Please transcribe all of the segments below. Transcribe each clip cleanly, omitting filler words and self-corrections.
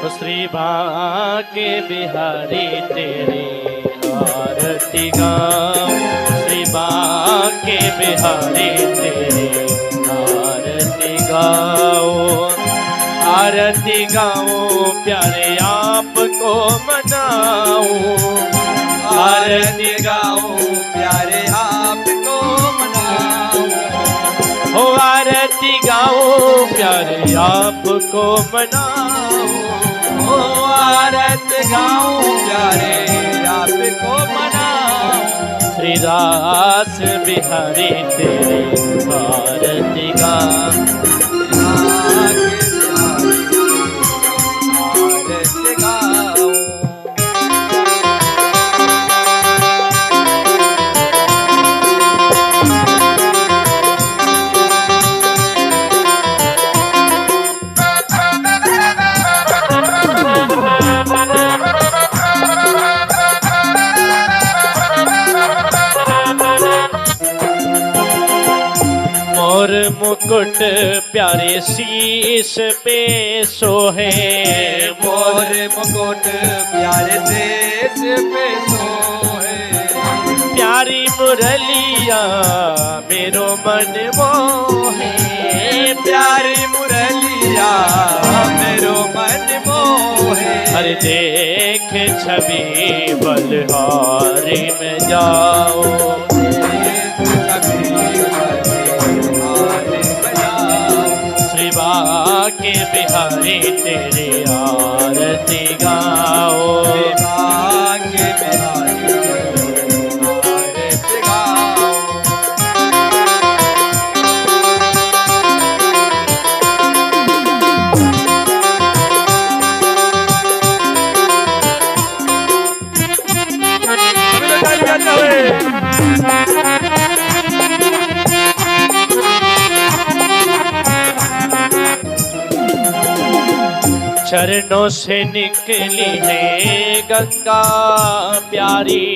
श्री भाग्य बिहारी तेरी आरती गाऊं, श्री भाग्य बिहारी तेरी आरती गाऊं, आरती गाऊं प्यारे आपको मनाऊं, आरती गाऊं प्यारे आपको मनाऊं, हो आरती गाऊं प्यारे आपको मनाऊं, ओ आरती गाऊं प्यारे आपको मनाऊं। श्री रास बिहारी तेरी आरती गाऊं, आरती गाऊं। मोर मुकुट प्यारे शीश पे सोहे, मोर मुकुट प्यारे देश पे सोहे, प्यारी मुरलिया मेरो मन मोहे, प्यारी मुरलिया मेरो मन मोहे। हर देख छवि बलिहारी में जाओ, श्री भाग्य बिहारी तेरी आरती गाओ, भाग्य बिहारी आरती गाओ। चरणों से निकली है गंगा प्यारी,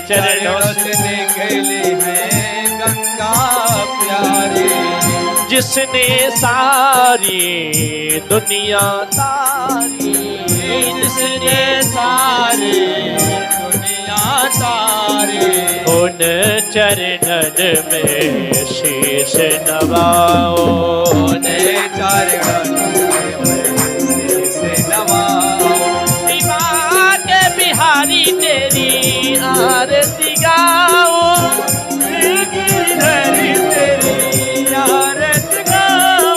चरणों से निकली है गंगा प्यारी, जिसने सारी दुनिया तारी, जिसने सारी दुनिया तारी। उन चरणन में शीश नवाओ, उन चरणन बिहारी तेरी आरती गाओ, तेरी आरती गाओ।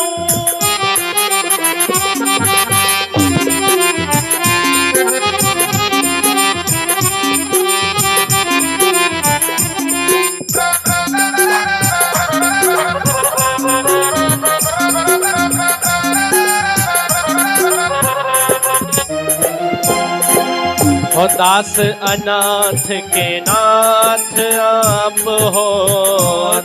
हो दास अनाथ के नाथ आप हो,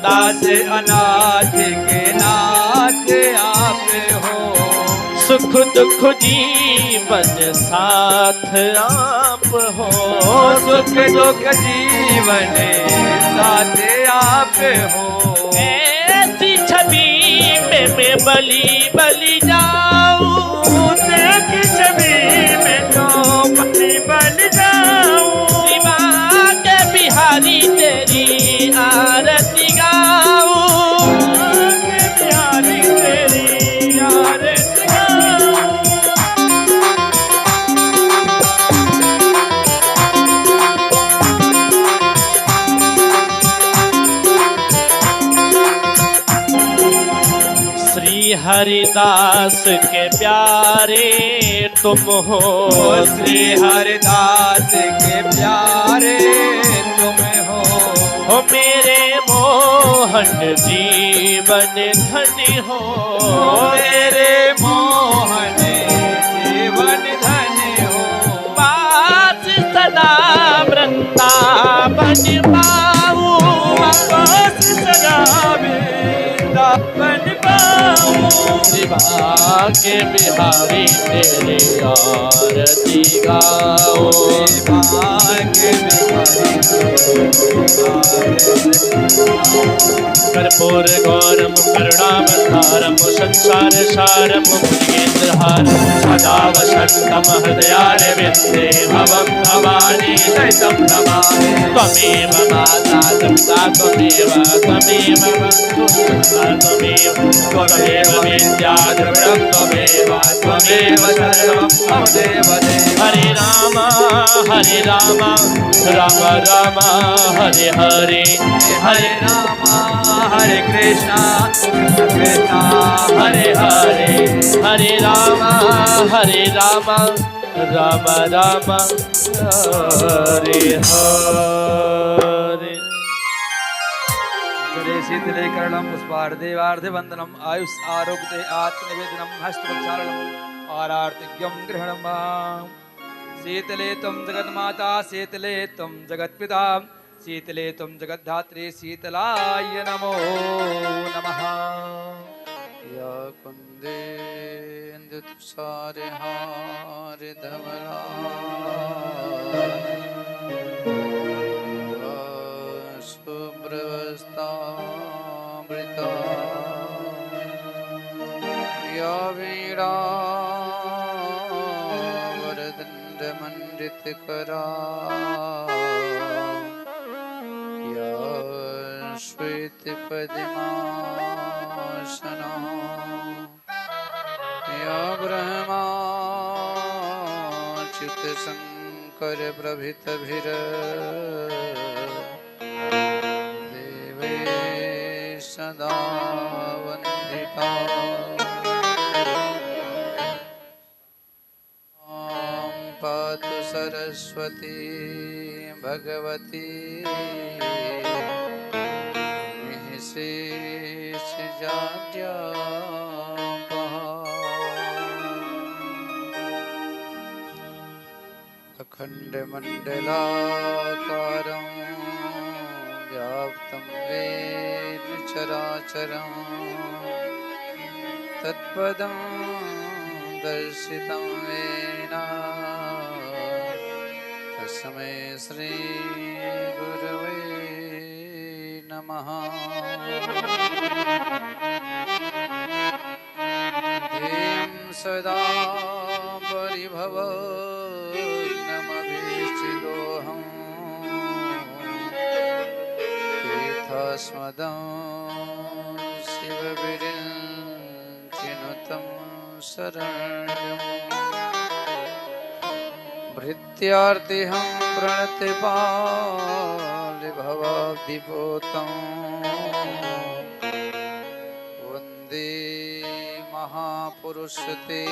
दास अनाथ के नाथ आप हो, सुख दुख जीवन साथ आप हो, सुख दुख जीवन साथ आप हो। ऐसी छवि में मैं बलि जाऊं, तेरी छवि में तो बलि जाऊं, श्री भाग्य बिहारी तेरी आरती गाऊं, बिहारी तेरी आरती गाऊं। श्री हरिदास के प्यारे तुम हो, श्री हरिदास के प्यारे तुम हो, मेरे मोहन जीवन धन्य हो, मेरे मोहन जीवन धन्य हो। पास सदा वृंदावन पाऊं, पास सदा वृंदावन पाऊं, श्री भाग्य बिहारी तेरे आरती गाओ, भाग्य बिहारी कर्पूर गौरम करुणावतारम संसार सारम मुनिन्द्रहारम सदा वसन्तं हृदयारविन्दे भवं भवानी सहितं नमामि त्वमेव माता पिता त्वमेव बन्धुः त्वमेव विद्या द्रविणं त्वमेव सर्वं मम देवदेव हरे राम राम राम हरे हरे हरे राम हरे कृष्णा कृष्णा हरे हरे हरे राम राम राम हरे हरे जले शीतले करणं पुष्पार्धेवार्धे वन्दनम् आयुष आरोग्ये आत्मनिवेदनं हस्तप्रक्षालनम् आरार्तिज्ञं गृहणं शीतले त्वं जगन्माता शीतले त्वं जगत्पिता शीतले त्वं जगद्धात्री शीतलाय नमो नमः या कुन्देन्दुतुषारहार धवला या शुभ्रवस्त्रामृता या वीणा वरदण्डमण्डितकरा या श्वेतपद्मासना या ब्रह्माच्युतशङ्कर प्रभृतभिर देवे सदा वन्दिता पातु सरस्वती भगवती शेष अखण्डमण्डलाकारं व्याप्तं येन चराचरं तत्पदं दर्शितं येन तस्मै श्री गुरवे नमः ध्येयं सदा परिभवनमभीष्टिदोऽहं तीर्थास्मदं शिवविरिञ्चिनुतं शरण्यम् भृत्यार्तिहं प्रणतिपालिभवाब्धिपोतं वन्दे महापुरुषते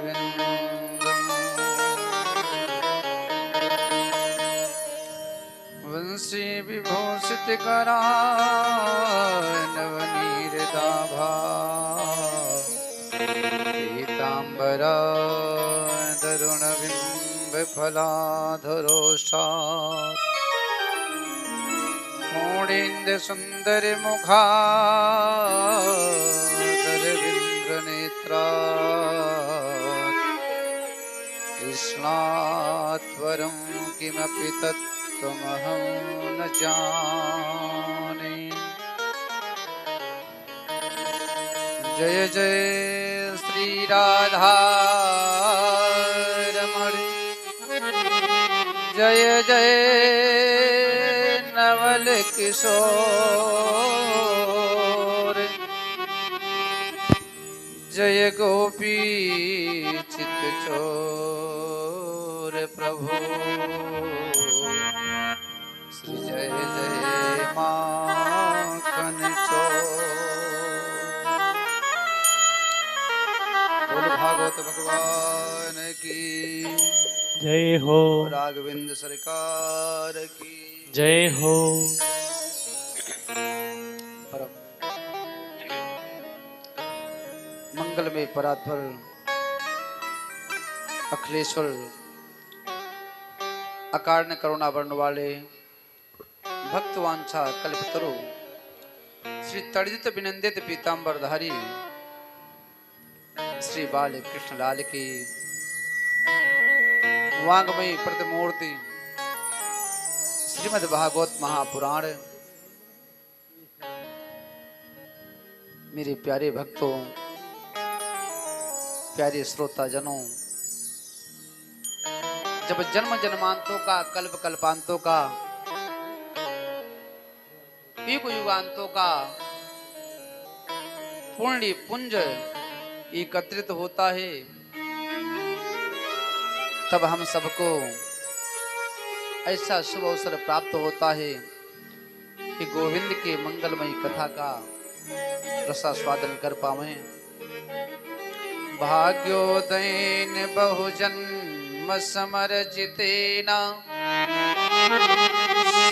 चरणारविन्दम् वंशी विभूषितकरानवनीरदाभा पीताम्बरा तरुणबिम्बफलाधरोषात् मूढीन्द्रसुन्दरिमुखादरविन्द्रनेत्रात् कृष्णात्वरं किमपि तत्त्वमहं न जाने जय जय श्री राधा रमण जय जय नवल किशोर जय गोपी चित चोर प्रभु श्री जय जय माखन चोर बोल भागवत भगवान की जय हो राघवेंद्र सरकार की जय हो परम मंगल में परात्पर अखिलेश्वर अकारण करुणा वर्ण वाले भक्त वांछा कल्पतरु श्री तड़ित विनंदित पीतांबर धारी श्री बाल कृष्ण लाल की वांगमयी प्रतिमूर्ति श्रीमद् भागवत महापुराण मेरे प्यारे भक्तों, प्यारे श्रोता जनों, जब जन्म जन्मांतों का, कल्प कल्पांतों का, युग युगांतों का पुण्य पुंज एकत्रित होता है, तब हम सबको ऐसा शुभ अवसर प्राप्त होता है कि गोविंद के मंगलमयी कथा का रसास्वादन कर पावे। भाग्योदयन बहुजन्म समर्जितेन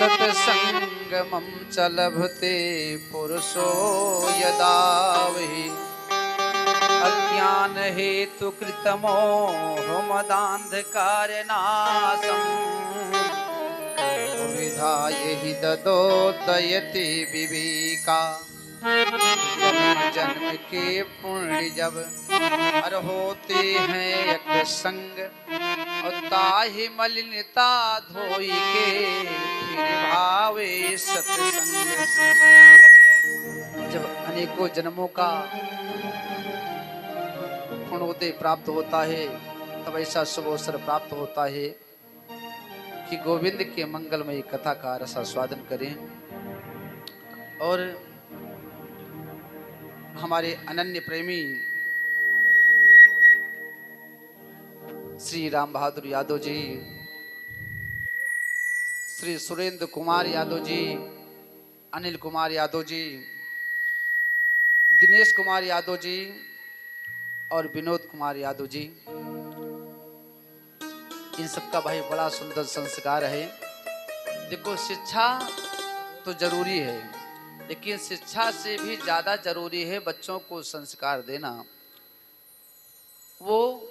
सत्संगमं च लभते पुरुषो यदा वै अज्ञान हेतु कृतमोहमदान्धकारनाशम् विधाय हि ददोदयति विवेका। जन्म जन्म के पुण्य जब हर होते हैं एक संग, और ताहि मलिनता धोई के फिर भावे सत्संग। जब अनेकों जन्मों का पुण्योदय प्राप्त होता है, तब ऐसा शुभ अवसर प्राप्त होता है कि गोविंद के मंगलमयी कथा का रसास्वादन करें और हमारे अनन्य प्रेमी श्री राम बहादुर यादव जी, श्री सुरेंद्र कुमार यादव जी, अनिल कुमार यादव जी, दिनेश कुमार यादव जी और विनोद कुमार यादव जी, इन सबका भाई बड़ा सुंदर संस्कार है। देखो, शिक्षा तो जरूरी है, लेकिन शिक्षा से भी ज्यादा जरूरी है बच्चों को संस्कार देना। वो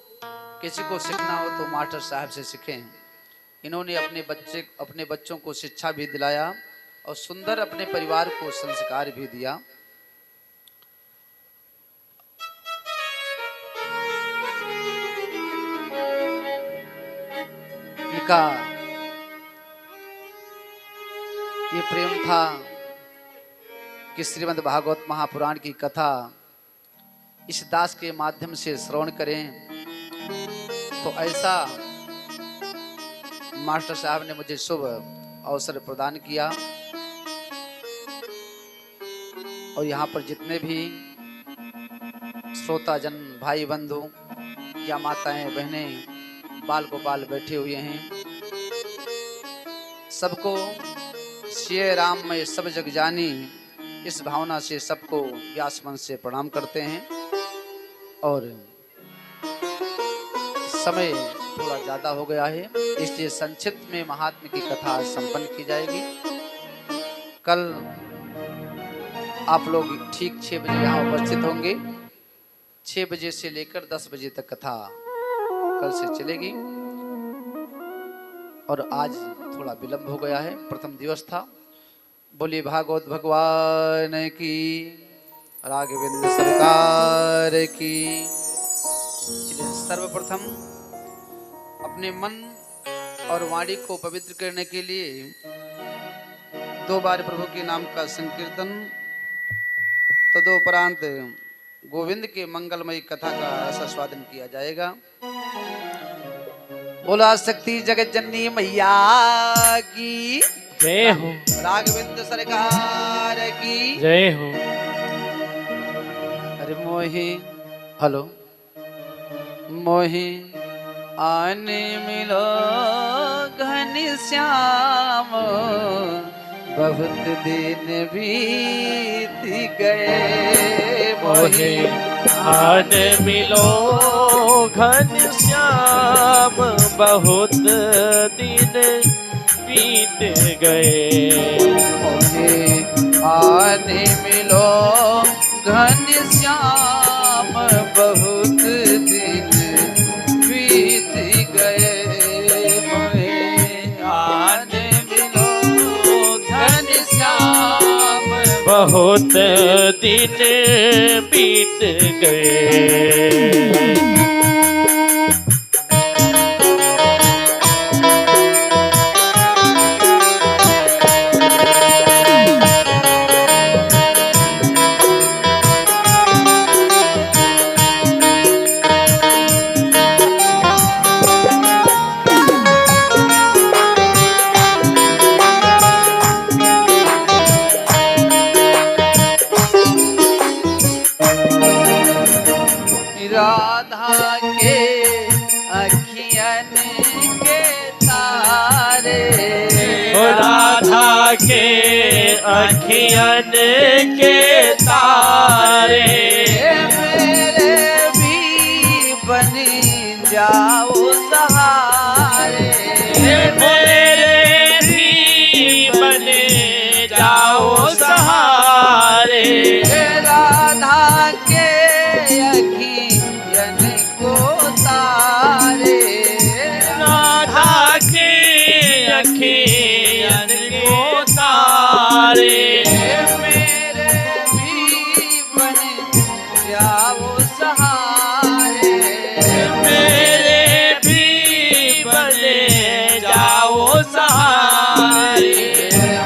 किसी को सीखना हो तो मास्टर साहब से सीखें। इन्होंने अपने बच्चों को शिक्षा भी दिलाया और सुंदर अपने परिवार को संस्कार भी दिया। इनका ये प्रेम था कि श्रीमद् भागवत महापुराण की कथा इस दास के माध्यम से श्रवण करें। तो ऐसा मास्टर साहब ने मुझे शुभ अवसर प्रदान किया और यहाँ पर जितने भी श्रोताजन, भाई बंधु या माताएं, बहनें, बाल गोपाल बैठे हुए हैं, सबको श्री राम में सब जग जानी इस भावना से सबको व्यास मन से प्रणाम करते हैं। और समय थोड़ा ज्यादा हो गया है, इसलिए संक्षिप्त में महात्मा की कथा संपन्न की जाएगी। कल आप लोग ठीक 6 बजे यहाँ उपस्थित होंगे। 6 बजे से लेकर 10 बजे तक कथा कल से चलेगी। और आज थोड़ा विलंब हो गया है, प्रथम दिवस था। बोलिए भागवत भगवान की, राघवेंद्र सरकार की। सर्वप्रथम अपने मन और वाणी को पवित्र करने के लिए 2 बार प्रभु के नाम का संकीर्तन, तदोपरांत गोविंद के मंगलमयी कथा का रसास्वादन किया जाएगा। बोला शक्ति जगत जननी मैया की जय हो, राघवेंद्र सरकार की जय हो। अरे मोहे, हेलो, मोहे आने मिलो घनश्याम, बहुत दिन बीत गए। मोहे आन मिलो घनश्याम, बहुत दिन बीत गए। मोहे आने मिलो घनश्याम, बहुत दिन बीत गए। मोहे आने मिलो घनश्याम, बहुत दिन बीत गए। अखियन के तारे मेरे भी बन जाओ सहारे, मेरे भी बने जाओ सहारे। राधा के अखियन को तारे, राधा के अखियन को तारे मेरे भी बन जाओ सहारे, मेरे भी बने जाओ सहारे।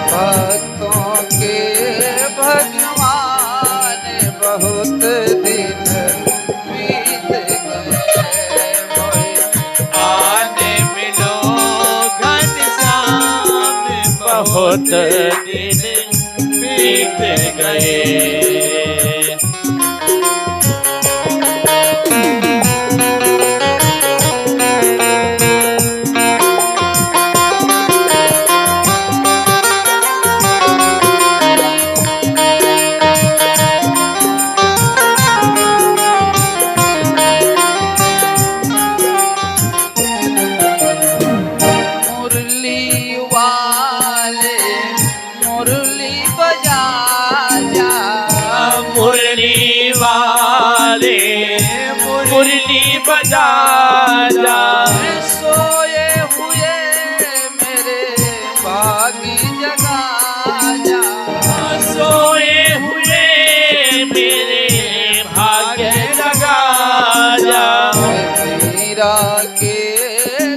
भक्तों के भगवान बहुत दिन बीत गए, आने मिलो घनश्याम बहुत दिन बीत गए। मुरली वाले मुरली बजा जा, मुरली वाले मुरली बजा जा, सोए हुए मेरे बागी जगा जा, सोए हुए मेरे भाग्य जगा जा। मीरा के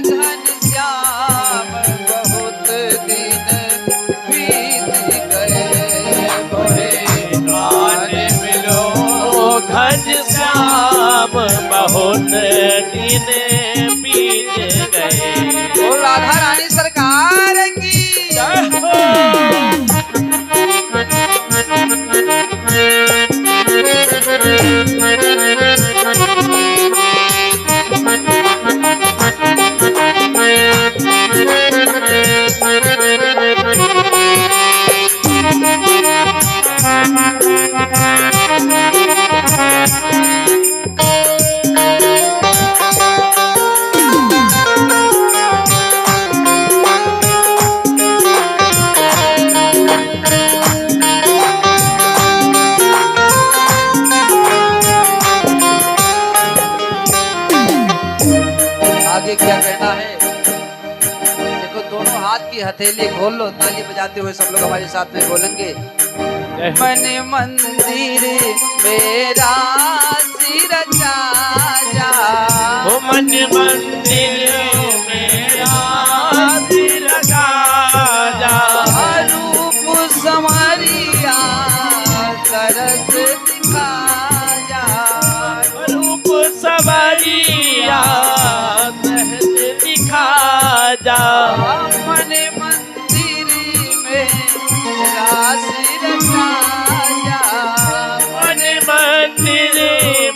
घनश्याम बहुत दिन बीत गए, आने मिलो घनश्याम बहुत दिन बीत गए। ओ राधा रानी सरकार की जय हो। आगे क्या कहना है? देखो दोनों हाथ की हथेली खोल लो, ताली बजाते हुए सब लोग हमारे साथ में बोलेंगे। मन मंदिर मेरा सिर जा, हो मन मंदिर मेरा सिर जा, रूप समरिया तरस दिखा जा, रूप सवरिया सहज दिखा जा। मन मंदिर में सिर जा, मन मंदिर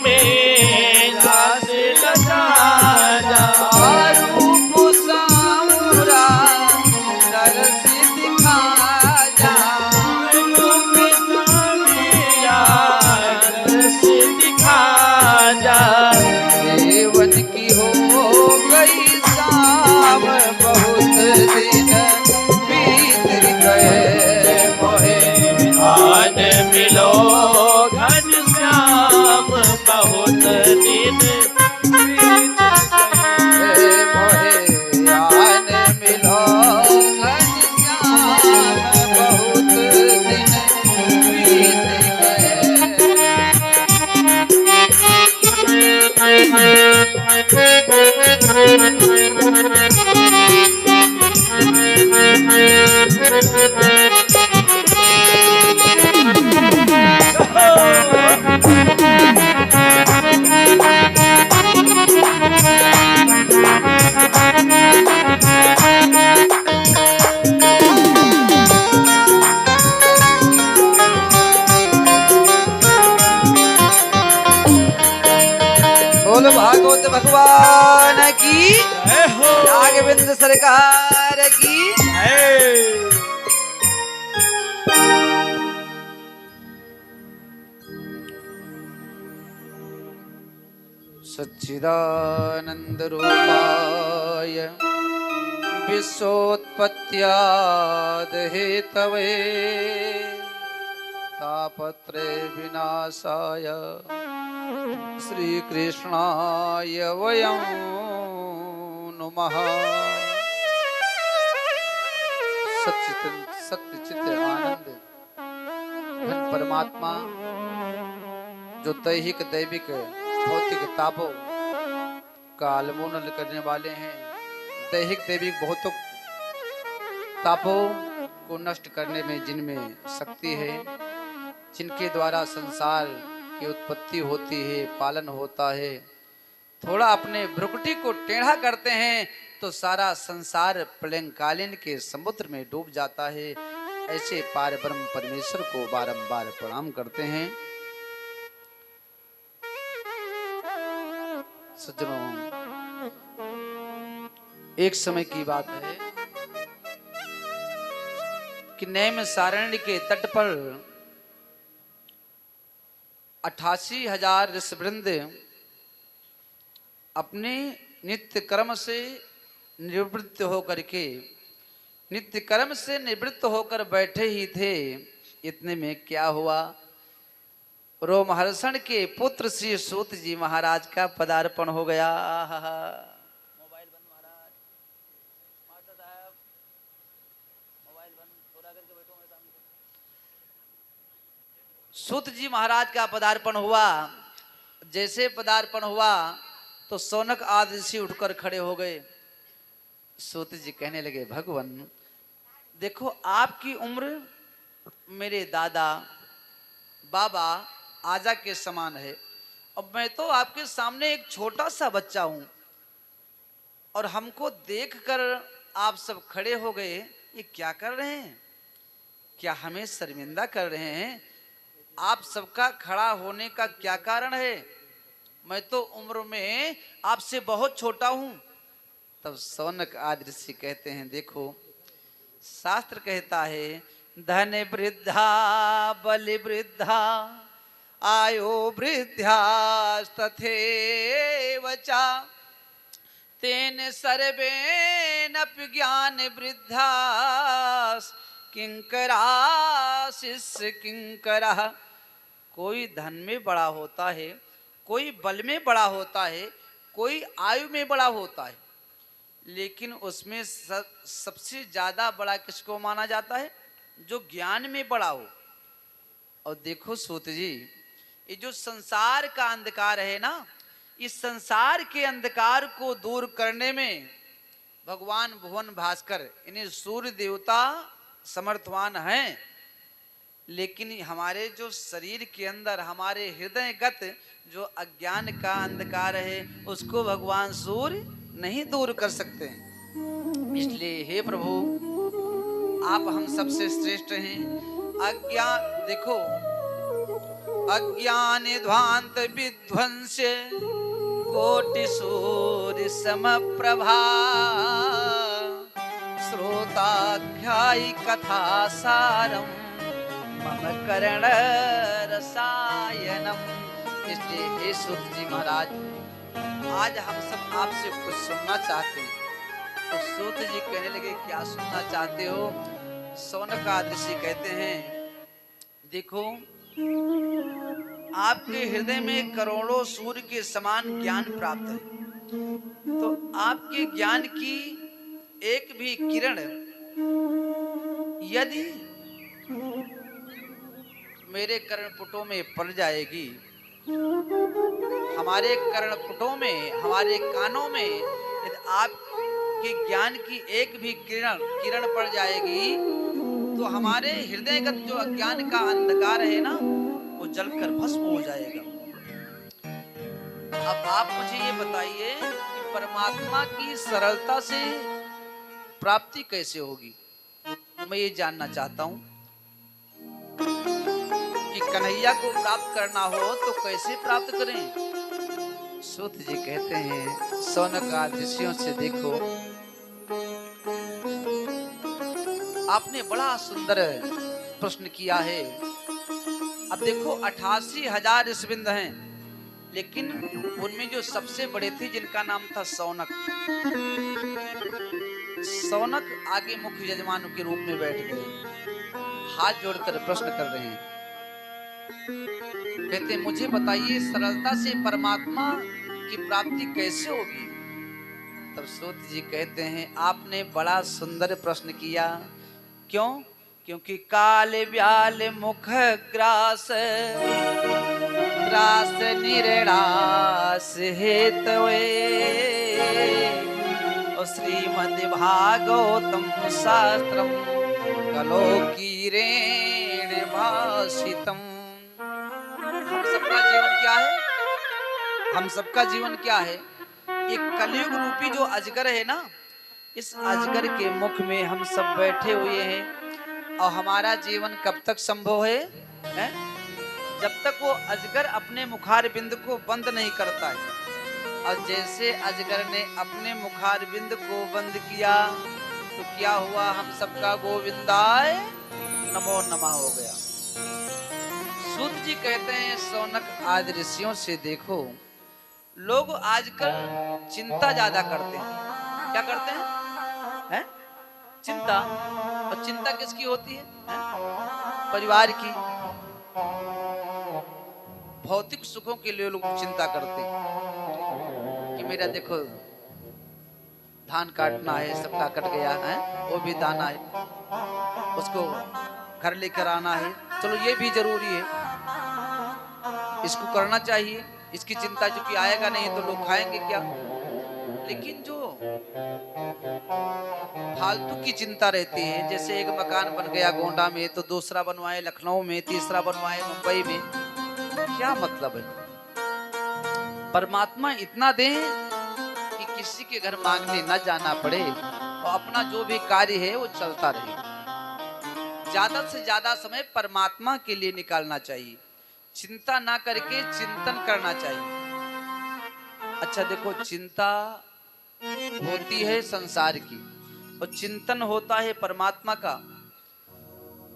में लाश लगा जा, रूप सामुरा तरस दिखा जा, रूप सवरिया रस दिखा जा। जीवन की हो गई शाम बहुत दिन बीत गए, मोहे आज मिलो घनश्याम बहुत दिन बीत गए। मोहे आन मिलो घनश्याम बहुत दिन बीत गए। बोलो भागवत भगवान की, जय हो। नागविंद सरकार की। सच्चिदानंद रूपाय विश्वोत्पत्त्याद हेतवे तापत्रय विनाशाय श्री कृष्णाय वयं नमः। सत्य चित्त आनंद घन परमात्मा जो दैहिक दैविक भौतिक तापों का उन्मूलन करने वाले हैं, दैहिक दैविक भौतिक तापों को नष्ट करने में जिनमें शक्ति है, जिनके द्वारा संसार की उत्पत्ति होती है, पालन होता है, थोड़ा अपने भ्रुकुटी को टेढ़ा करते हैं तो सारा संसार प्रलयकालीन के समुद्र में डूब जाता है। ऐसे पार ब्रह्म परमेश्वर को बारंबार प्रणाम करते हैं। सज्जनों, एक समय की बात है कि नैमिषारण्य के तट पर 88,000 ऋषिवृंद अपने नित्य कर्म से निवृत्त होकर बैठे ही थे। इतने में क्या हुआ, रोमहर्षण के पुत्र श्री सूत जी महाराज का पदार्पण हो गया। मोबाइल बंद महाराज, माता साहब मोबाइल बंद थोड़ा करके बैठो मेरे सामने। सूत जी महाराज का पदार्पण हुआ। जैसे पदार्पण हुआ तो सौनक आदि ऋषि उठकर खड़े हो गए। सूत जी कहने लगे, भगवान देखो आपकी उम्र मेरे दादा बाबा आजा के समान है, अब मैं तो आपके सामने एक छोटा सा बच्चा हूं और हमको देखकर आप सब खड़े हो गए। ये क्या कर रहे हैं? क्या हमें शर्मिंदा कर रहे हैं? आप सबका खड़ा होने का क्या कारण है? मैं तो उम्र में आपसे बहुत छोटा हूं। तब सौनक आदि ऋषि कहते हैं, देखो शास्त्र कहता है धन वृद्धा बलि वृद्धा आयो वृद्धास्तथैव च तेन सर्वेनपि ज्ञान वृद्धास् किंकराशिष्य किंकरः। कोई धन में बड़ा होता है, कोई बल में बड़ा होता है, कोई आयु में बड़ा होता है, लेकिन उसमें सबसे ज्यादा बड़ा किसको माना जाता है? जो ज्ञान में बड़ा हो। और देखो सूत जी, ये जो संसार का अंधकार है ना, इस संसार के अंधकार को दूर करने में भगवान भुवन भास्कर इन्हें सूर्य देवता समर्थवान हैं, लेकिन हमारे जो शरीर के अंदर हमारे हृदयगत जो अज्ञान का अंधकार है उसको भगवान सूर्य नहीं दूर कर सकते। इसलिए हे प्रभु आप हम सबसे श्रेष्ठ हैं। अज्ञान देखो, अज्ञान ध्वांत विध्वंस कोटि सूर्य समप्रभा श्रोताध्यायी कथा सारम मम कर्ण रसायनम। इसलिए हे सूत जी महाराज, आज हम सब आपसे कुछ सुनना चाहते हैं। तो सूत जी कहने लगे, क्या सुनना चाहते हो? सौनक आदि ऋषि कहते हैं, देखो आपके हृदय में करोड़ों सूर्य के समान ज्ञान प्राप्त है, तो आपके ज्ञान की एक भी किरण यदि मेरे कर्णपुटों में पड़ जाएगी, हमारे कर्णपुटों में, हमारे कानों में यदि आपके ज्ञान की एक भी किरण पड़ जाएगी तो हमारे हृदयगत जो अज्ञान का अंधकार है ना, वो जलकर भस्म हो जाएगा। अब आप मुझे ये बताइए कि परमात्मा की सरलता से प्राप्ति कैसे होगी? मैं ये जानना चाहता हूं कि कन्हैया को प्राप्त करना हो तो कैसे प्राप्त करें? सूत जी कहते हैं, सौनक आदि ऋषियों से देखो, आपने बड़ा सुंदर प्रश्न किया है। अब देखो 88,000 ऋषिवृंद हैं, लेकिन उनमें जो सबसे बड़े थे जिनका नाम था सौनक, सौनक आगे मुख्य यजमानों के रूप में बैठ गए, हाथ जोड़कर प्रश्न कर रहे हैं। कहते मुझे बताइए सरलता से परमात्मा की प्राप्ति कैसे होगी? तब सूत जी कहते हैं आपने बड़ा सुंदर प्रश्न किया। क्यों? क्योंकि काले व्याल मुख ग्रास ग्रास निरणास हेतवे और श्रीमद् भागवतम शास्त्रम कलोकीरेण भाषितम। हम सबका जीवन क्या है? हम सबका जीवन क्या है? एक कलयुग रूपी जो अजगर है ना, इस अजगर के मुख में हम सब बैठे हुए हैं। और हमारा जीवन कब तक संभव है? जब तक वो अजगर अपने मुखार बिंद को बंद नहीं करता है। और जैसे अजगर ने अपने मुखार बिंद को बंद किया तो क्या हुआ? हम सबका गोविंदाय नमो नमः हो गया। सूत जी कहते हैं सौनक आदि ऋषियों से देखो, लोग आजकल चिंता ज्यादा करते हैं। क्या करते हैं? चिंता। और चिंता किसकी होती है? परिवार की, भौतिक सुखों के लिए लोग चिंता करते हैं कि मेरा देखो धान काटना है, सबका कट गया है, वो भी दाना है, उसको घर लेकर आना है, चलो ये भी जरूरी है, इसको करना चाहिए, इसकी चिंता चूंकि आएगा नहीं तो लोग खाएंगे क्या। लेकिन जो फालतू की चिंता रहती है, जैसे एक मकान बन गया गोंडा में तो दूसरा बनवाए लखनऊ में, तीसरा बनवाए मुंबई में, क्या मतलब है? परमात्मा इतना दे कि किसी के घर मांगने न जाना पड़े और अपना जो भी कार्य है वो चलता रहे। ज्यादा से ज्यादा समय परमात्मा के लिए निकालना चाहिए, चिंता ना करके चिंतन करना चाहिए। अच्छा देखो, चिंता होती है संसार की और चिंतन होता है परमात्मा का।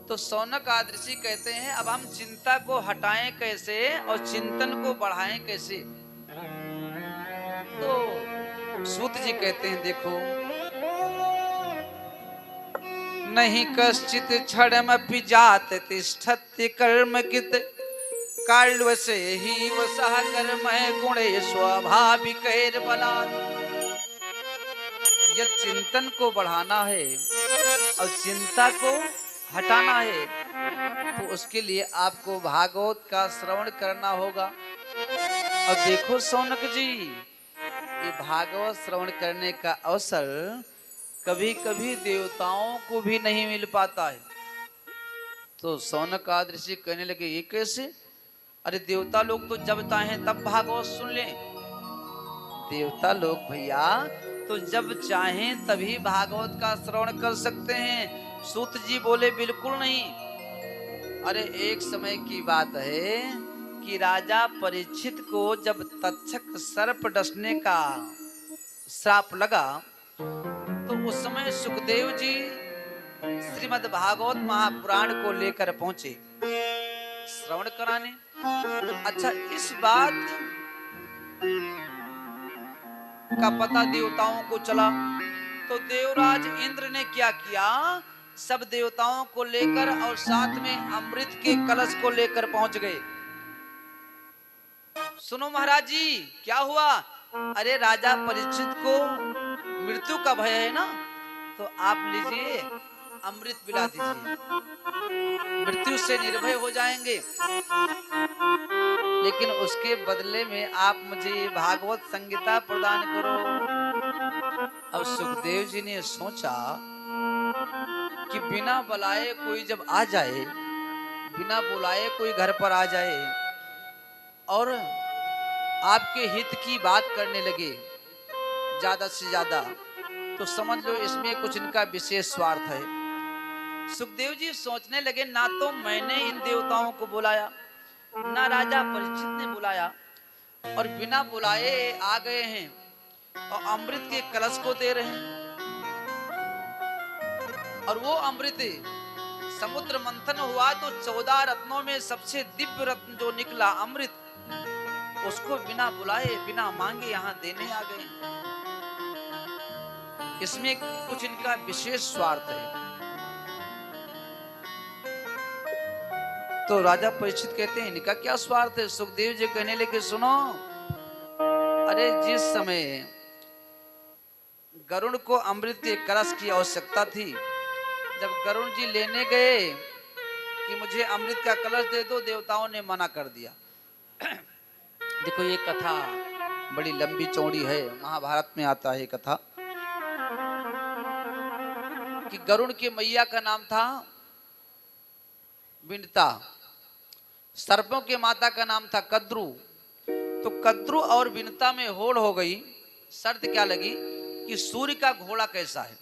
तो सौनक आदि ऋषि कहते हैं अब हम चिंता को हटाएं कैसे और चिंतन को बढ़ाएं कैसे? तो सूत जी कहते हैं देखो, नहीं कश्चित क्षणम अपि जात तिष्ठत्य कर्म कित काल्व से ही वसह कर्म गुणे स्वाभाविक बलात्। यह चिंतन को बढ़ाना है और चिंता को हटाना है तो उसके लिए आपको भागवत का श्रवण करना होगा। और देखो सौनक जी, ये भागवत श्रवण करने का अवसर कभी कभी देवताओं को भी नहीं मिल पाता है। तो सौनक आदि ऋषि कहने लगे ये कैसे? अरे देवता लोग तो जब चाहें तब भागवत सुन लें। देवता लोग भैया तो जब चाहें तभी भागवत का श्रवण कर सकते हैं। सूत जी बोले बिल्कुल नहीं। अरे एक समय की बात है कि राजा परीक्षित को जब तक्षक सर्प डसने का श्राप लगा तो उस समय सुखदेव जी श्रीमद् भागवत महापुराण को लेकर पहुंचे श्रवण कराने। अच्छा, इस बात का पता देवताओं को चला तो देवराज इंद्र ने क्या किया, सब देवताओं को लेकर और साथ में अमृत के कलश को लेकर पहुंच गए। सुनो महाराज जी क्या हुआ? अरे राजा परीक्षित को मृत्यु का भय है ना, तो आप लीजिए अमृत पिला दीजिए, मृत्यु से निर्भय हो जाएंगे। लेकिन उसके बदले में आप मुझे भागवत संगीता प्रदान करो। अब सुखदेव जी ने सोचा कि बिना बुलाए कोई जब आ जाए, बिना बुलाए कोई घर पर आ जाए और आपके हित की बात करने लगे ज्यादा से ज्यादा, तो समझ लो इसमें कुछ इनका विशेष स्वार्थ है। सुखदेव जी सोचने लगे, ना तो मैंने इन देवताओं को बुलाया, ना राजा परीक्षित ने बुलाया, और बिना बुलाए आ गए हैं और अमृत के कलश को दे रहे हैं। और वो अमृत समुद्र मंथन हुआ तो 14 रत्नों में सबसे दिव्य रत्न जो निकला अमृत, उसको बिना बुलाए बिना मांगे यहाँ देने आ गए। इसमें कुछ इनका विशेष स्वार्थ है। तो राजा परीक्षित कहते हैं इनका क्या स्वार्थ है? सुखदेव जी कहने लगे सुनो, अरे जिस समय गरुड़ को अमृत के कलश की आवश्यकता थी, जब गरुड़ जी लेने गए कि मुझे अमृत का कलश दे दो, देवताओं ने मना कर दिया। देखो ये कथा बड़ी लंबी चौड़ी है, महाभारत में आता है कथा कि गरुड़ की मैया का नाम था विनता, सर्पों के माता का नाम था कद्रु। तो कद्रु और विनता में होड़ हो गई। शर्त क्या लगी कि सूर्य का घोड़ा कैसा है।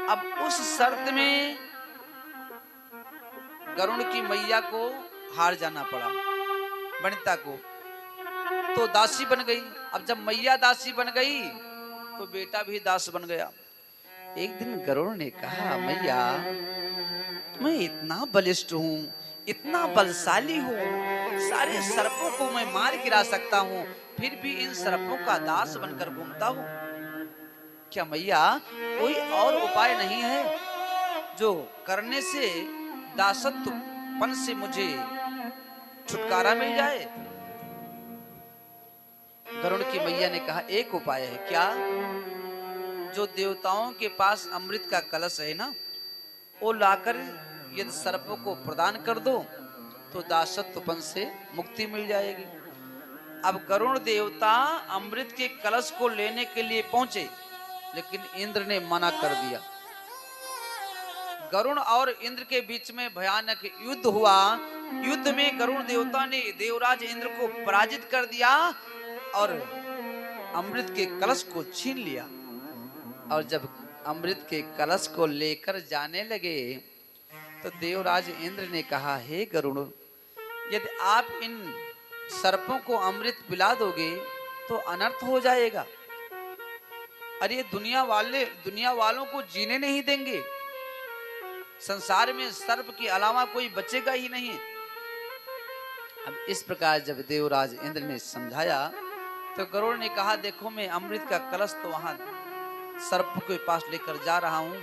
अब उस शर्त में गरुड़ की मैया को हार जाना पड़ा, वनिता को, तो दासी बन गई। अब जब मैया दासी बन गई तो बेटा भी दास बन गया। एक दिन गरुड़ ने कहा, मैया मैं इतना बलिष्ठ हूं, इतना बलशाली हूं, सारे सर्पों को मैं मार गिरा सकता हूं, फिर भी इन सर्पों का दास बनकर घूमता हूं। क्या मैया कोई और उपाय नहीं है जो करने से दासत्वपन से मुझे छुटकारा मिल जाए? गरुड़ की मैया ने कहा एक उपाय है। क्या? जो देवताओं के पास अमृत का कलश है ना, वो लाकर यदि सर्पों को प्रदान कर दो तो दासत्वपन से मुक्ति मिल जाएगी। अब गरुड़ देवता अमृत के कलश को लेने के लिए पहुंचे, लेकिन इंद्र ने मना कर दिया। गरुड़ और इंद्र के बीच में भयानक युद्ध हुआ। युद्ध में गरुड़ देवता ने देवराज इंद्र को पराजित कर दिया और अमृत के कलश को छीन लिया। और जब अमृत के कलश को लेकर जाने लगे तो देवराज इंद्र ने कहा, हे गरुड़, यदि आप इन सर्पों को अमृत पिला दोगे तो अनर्थ हो जाएगा। अरे दुनिया वालों को जीने नहीं देंगे, संसार में सर्प के अलावा कोई बचेगा ही नहीं। अब इस प्रकार जब देवराज इंद्र ने समझाया तो गरुड़ ने कहा, देखो मैं अमृत का कलश तो वहां सर्प के पास लेकर जा रहा हूं,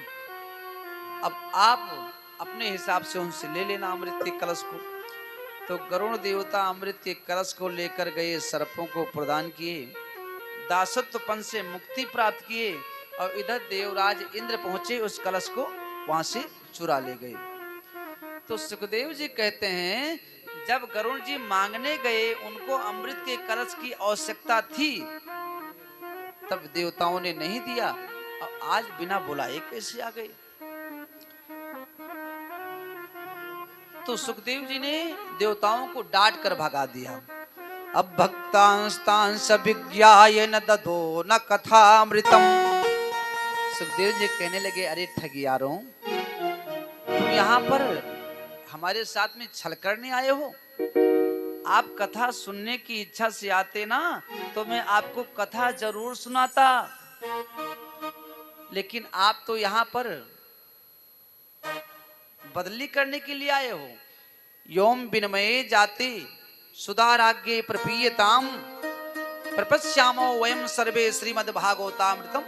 अब आप अपने हिसाब से उनसे ले लेना अमृत के कलश को। तो गरुड़ देवता अमृत के कलश को लेकर गए, सर्पों को प्रदान किए, दासत्वपन से मुक्ति प्राप्त किए और इधर देवराज इंद्र पहुंचे, उस कलश को वहां से चुरा ले गए। तो सुखदेव जी कहते हैं जब गरुड़ जी मांगने गए, उनको अमृत के कलश की आवश्यकता थी, तब देवताओं ने नहीं दिया और आज बिना बुलाए कैसे आ गए। तो सुखदेव जी ने देवताओं को डांट कर भगा दिया। अब भक्तांस्तांस विज्ञाय न ददो न कथामृतम। सुखदेव जी कहने लगे, अरे ठगियारों, तुम यहाँ पर हमारे साथ में छल करने आए हो? आप कथा सुनने की इच्छा से आते ना तो मैं आपको कथा जरूर सुनाता, लेकिन आप तो यहाँ पर बदली करने के लिए आए हो। योम विनमये जाते सुधाराग्ये प्रपीयताम प्रपश्यामो वयम सर्वे श्रीमद् भागवतामृतम।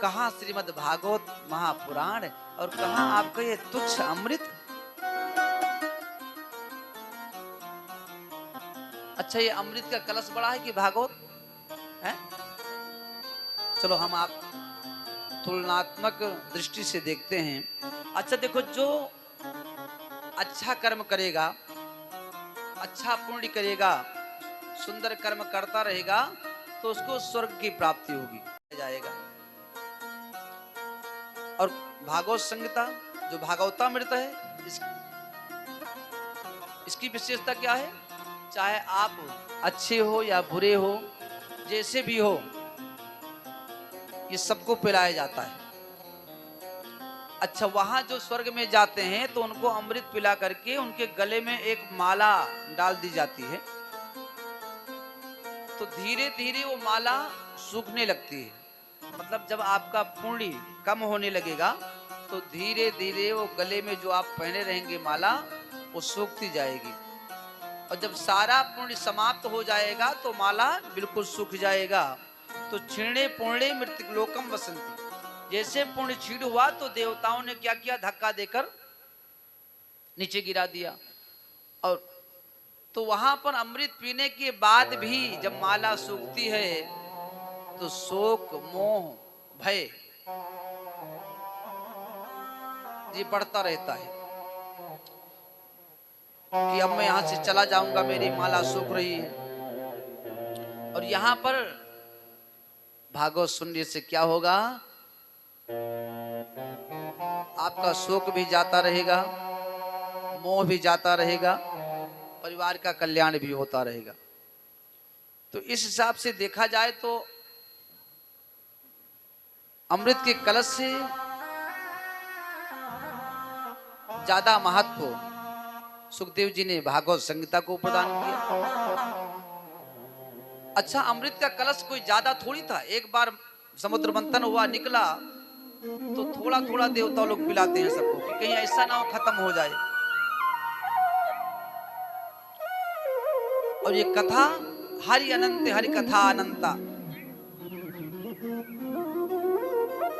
कहाँ श्रीमद् भागवत महापुराण और कहाँ आपका ये तुच्छ अमृत। अच्छा, ये अमृत का कलश बड़ा है कि भागवत है? चलो हम आप तुलनात्मक दृष्टि से देखते हैं। अच्छा देखो, जो अच्छा कर्म करेगा, अच्छा पुण्य करेगा, सुंदर कर्म करता रहेगा तो उसको स्वर्ग की प्राप्ति होगी जाएगा। और भागवत संहिता जो भागवतामृत है, इसकी विशेषता क्या है? चाहे आप अच्छे हो या बुरे हो, जैसे भी हो, ये सबको पिलाया जाता है। अच्छा, वहां जो स्वर्ग में जाते हैं तो उनको अमृत पिला करके उनके गले में एक माला डाल दी जाती है, तो धीरे धीरे वो माला सूखने लगती है। मतलब जब आपका पुण्य कम होने लगेगा तो धीरे धीरे वो गले में जो आप पहने रहेंगे माला वो सूखती जाएगी, और जब सारा पुण्य समाप्त हो जाएगा तो माला बिल्कुल सूख जाएगा। तो क्षीणे पुण्य मृत्युलोकम वसंती, जैसे पुण्य क्षीण हुआ तो देवताओं ने क्या किया, धक्का देकर नीचे गिरा दिया। और तो वहां पर अमृत पीने के बाद भी जब माला सूखती है तो शोक मोह भय ये बढ़ता रहता है कि अब मैं यहां से चला जाऊंगा, मेरी माला सूख रही है। और यहां पर भागवत सुनने से क्या होगा, आपका शोक भी जाता रहेगा, मोह भी जाता रहेगा, परिवार का कल्याण भी होता रहेगा। तो इस हिसाब से देखा जाए तो अमृत के कलश से ज्यादा महत्व सुखदेव जी ने भागवत संहिता को प्रदान किया। अच्छा, अमृत का कलश कोई ज्यादा थोड़ी था, एक बार समुद्र मंथन हुआ निकला तो थोड़ा थोड़ा देवता लोग पिलाते हैं सबको कि कहीं ऐसा ना हो खत्म हो जाए। और ये कथा हरि अनंत, हरि कथा अनंता,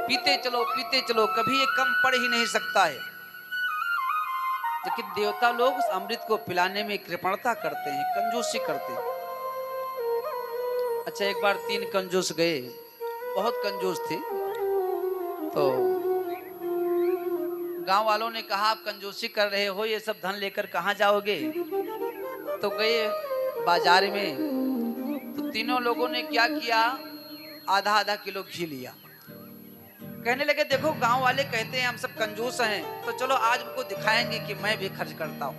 पीते चलो कभी ये कम पड़ ही नहीं सकता है। लेकिन देवता लोग उस अमृत को पिलाने में कृपणता करते हैं, कंजूसी करते हैं। अच्छा, एक बार 3 कंजूस गए, बहुत कंजूस थे, तो गांव वालों ने कहा आप कंजूसी कर रहे हो, ये सब धन लेकर कहां जाओगे? तो गए बाजार में, तो तीनों लोगों ने क्या किया, आधा किलो घी लिया। कहने लगे देखो गांव वाले कहते हैं हम सब कंजूस हैं, तो चलो आज उनको दिखाएंगे कि मैं भी खर्च करता हूं।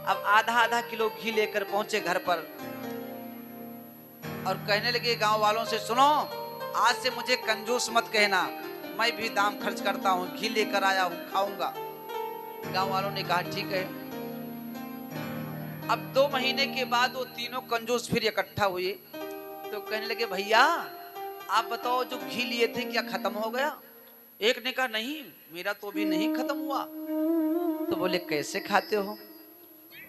अब आधा किलो घी लेकर पहुंचे घर पर और कहने लगे गांव वालों से, सुनो आज से मुझे कंजूस मत कहना, मैं भी दाम खर्च करता हूं, घी लेकर आया हूं, खाऊंगा। गांव वालों ने कहा ठीक है। अब 2 महीने के बाद वो तीनों कंजूस फिर इकट्ठा हुए, तो कहने लगे भैया आप बताओ जो घी लिए थे क्या खत्म हो गया? एक ने कहा नहीं, मेरा तो भी नहीं खत्म हुआ। तो बोले कैसे खाते हो?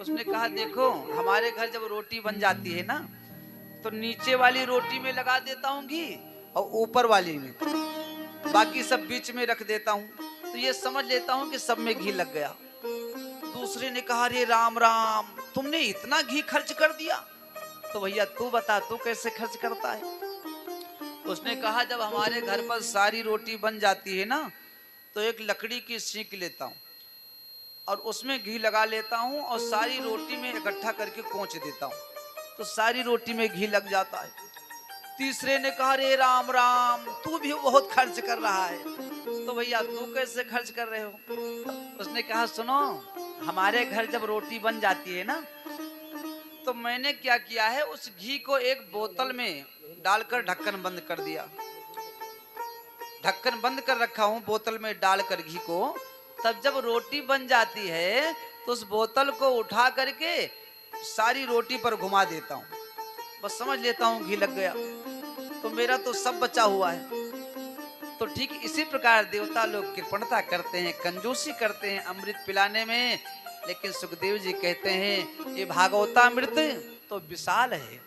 उसने कहा देखो हमारे घर जब रोटी बन जाती है ना, तो नीचे वाली रोटी में लगा देता हूँ घी और ऊपर वाली में, बाकी सब बीच में रख देता हूँ, तो ये समझ लेता हूँ कि सब में घी लग गया। दूसरे ने कहा अरे राम राम, तुमने इतना घी खर्च कर दिया? तो भैया तू बता, तू कैसे खर्च करता है? उसने कहा जब हमारे घर पर सारी रोटी बन जाती है ना, तो एक लकड़ी की सीख लेता हूँ और उसमें घी लगा लेता हूँ और सारी रोटी में इकट्ठा करके कोंच देता हूँ, तो सारी रोटी में घी लग जाता है। तीसरे ने कहा रे राम राम, तू भी बहुत खर्च कर रहा है, तो भैया तू कैसे खर्च कर रहे हो? उसने कहा सुनो, हमारे घर जब रोटी बन जाती है ना, तो मैंने क्या किया है, उस घी को एक बोतल में डालकर ढक्कन बंद कर दिया, ढक्कन बंद कर रखा हूं बोतल में डालकर घी को। तब जब रोटी बन जाती है तो उस बोतल को उठा करके सारी रोटी पर घुमा देता हूं, बस समझ लेता हूं घी लग गया, तो मेरा तो सब बचा हुआ है। तो ठीक इसी प्रकार देवता लोग कृपणता करते हैं, कंजूसी करते हैं अमृत पिलाने में। लेकिन सुखदेव जी कहते हैं ये भागवतामृत तो विशाल है,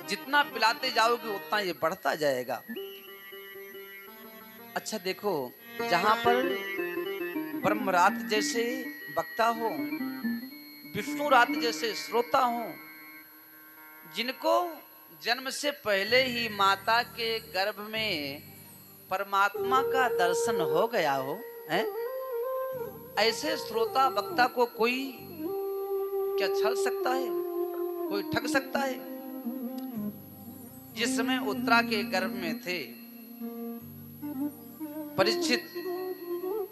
जितना पिलाते जाओगे उतना ये बढ़ता जाएगा। अच्छा देखो, जहां पर ब्रह्मरात जैसे वक्ता हो, विष्णु रात जैसे श्रोता हो, जिनको जन्म से पहले ही माता के गर्भ में परमात्मा का दर्शन हो गया हो, हैं? ऐसे श्रोता वक्ता को कोई क्या छल सकता है? कोई ठग सकता है? जिस समय उत्तरा के गर्भ में थे परीक्षित,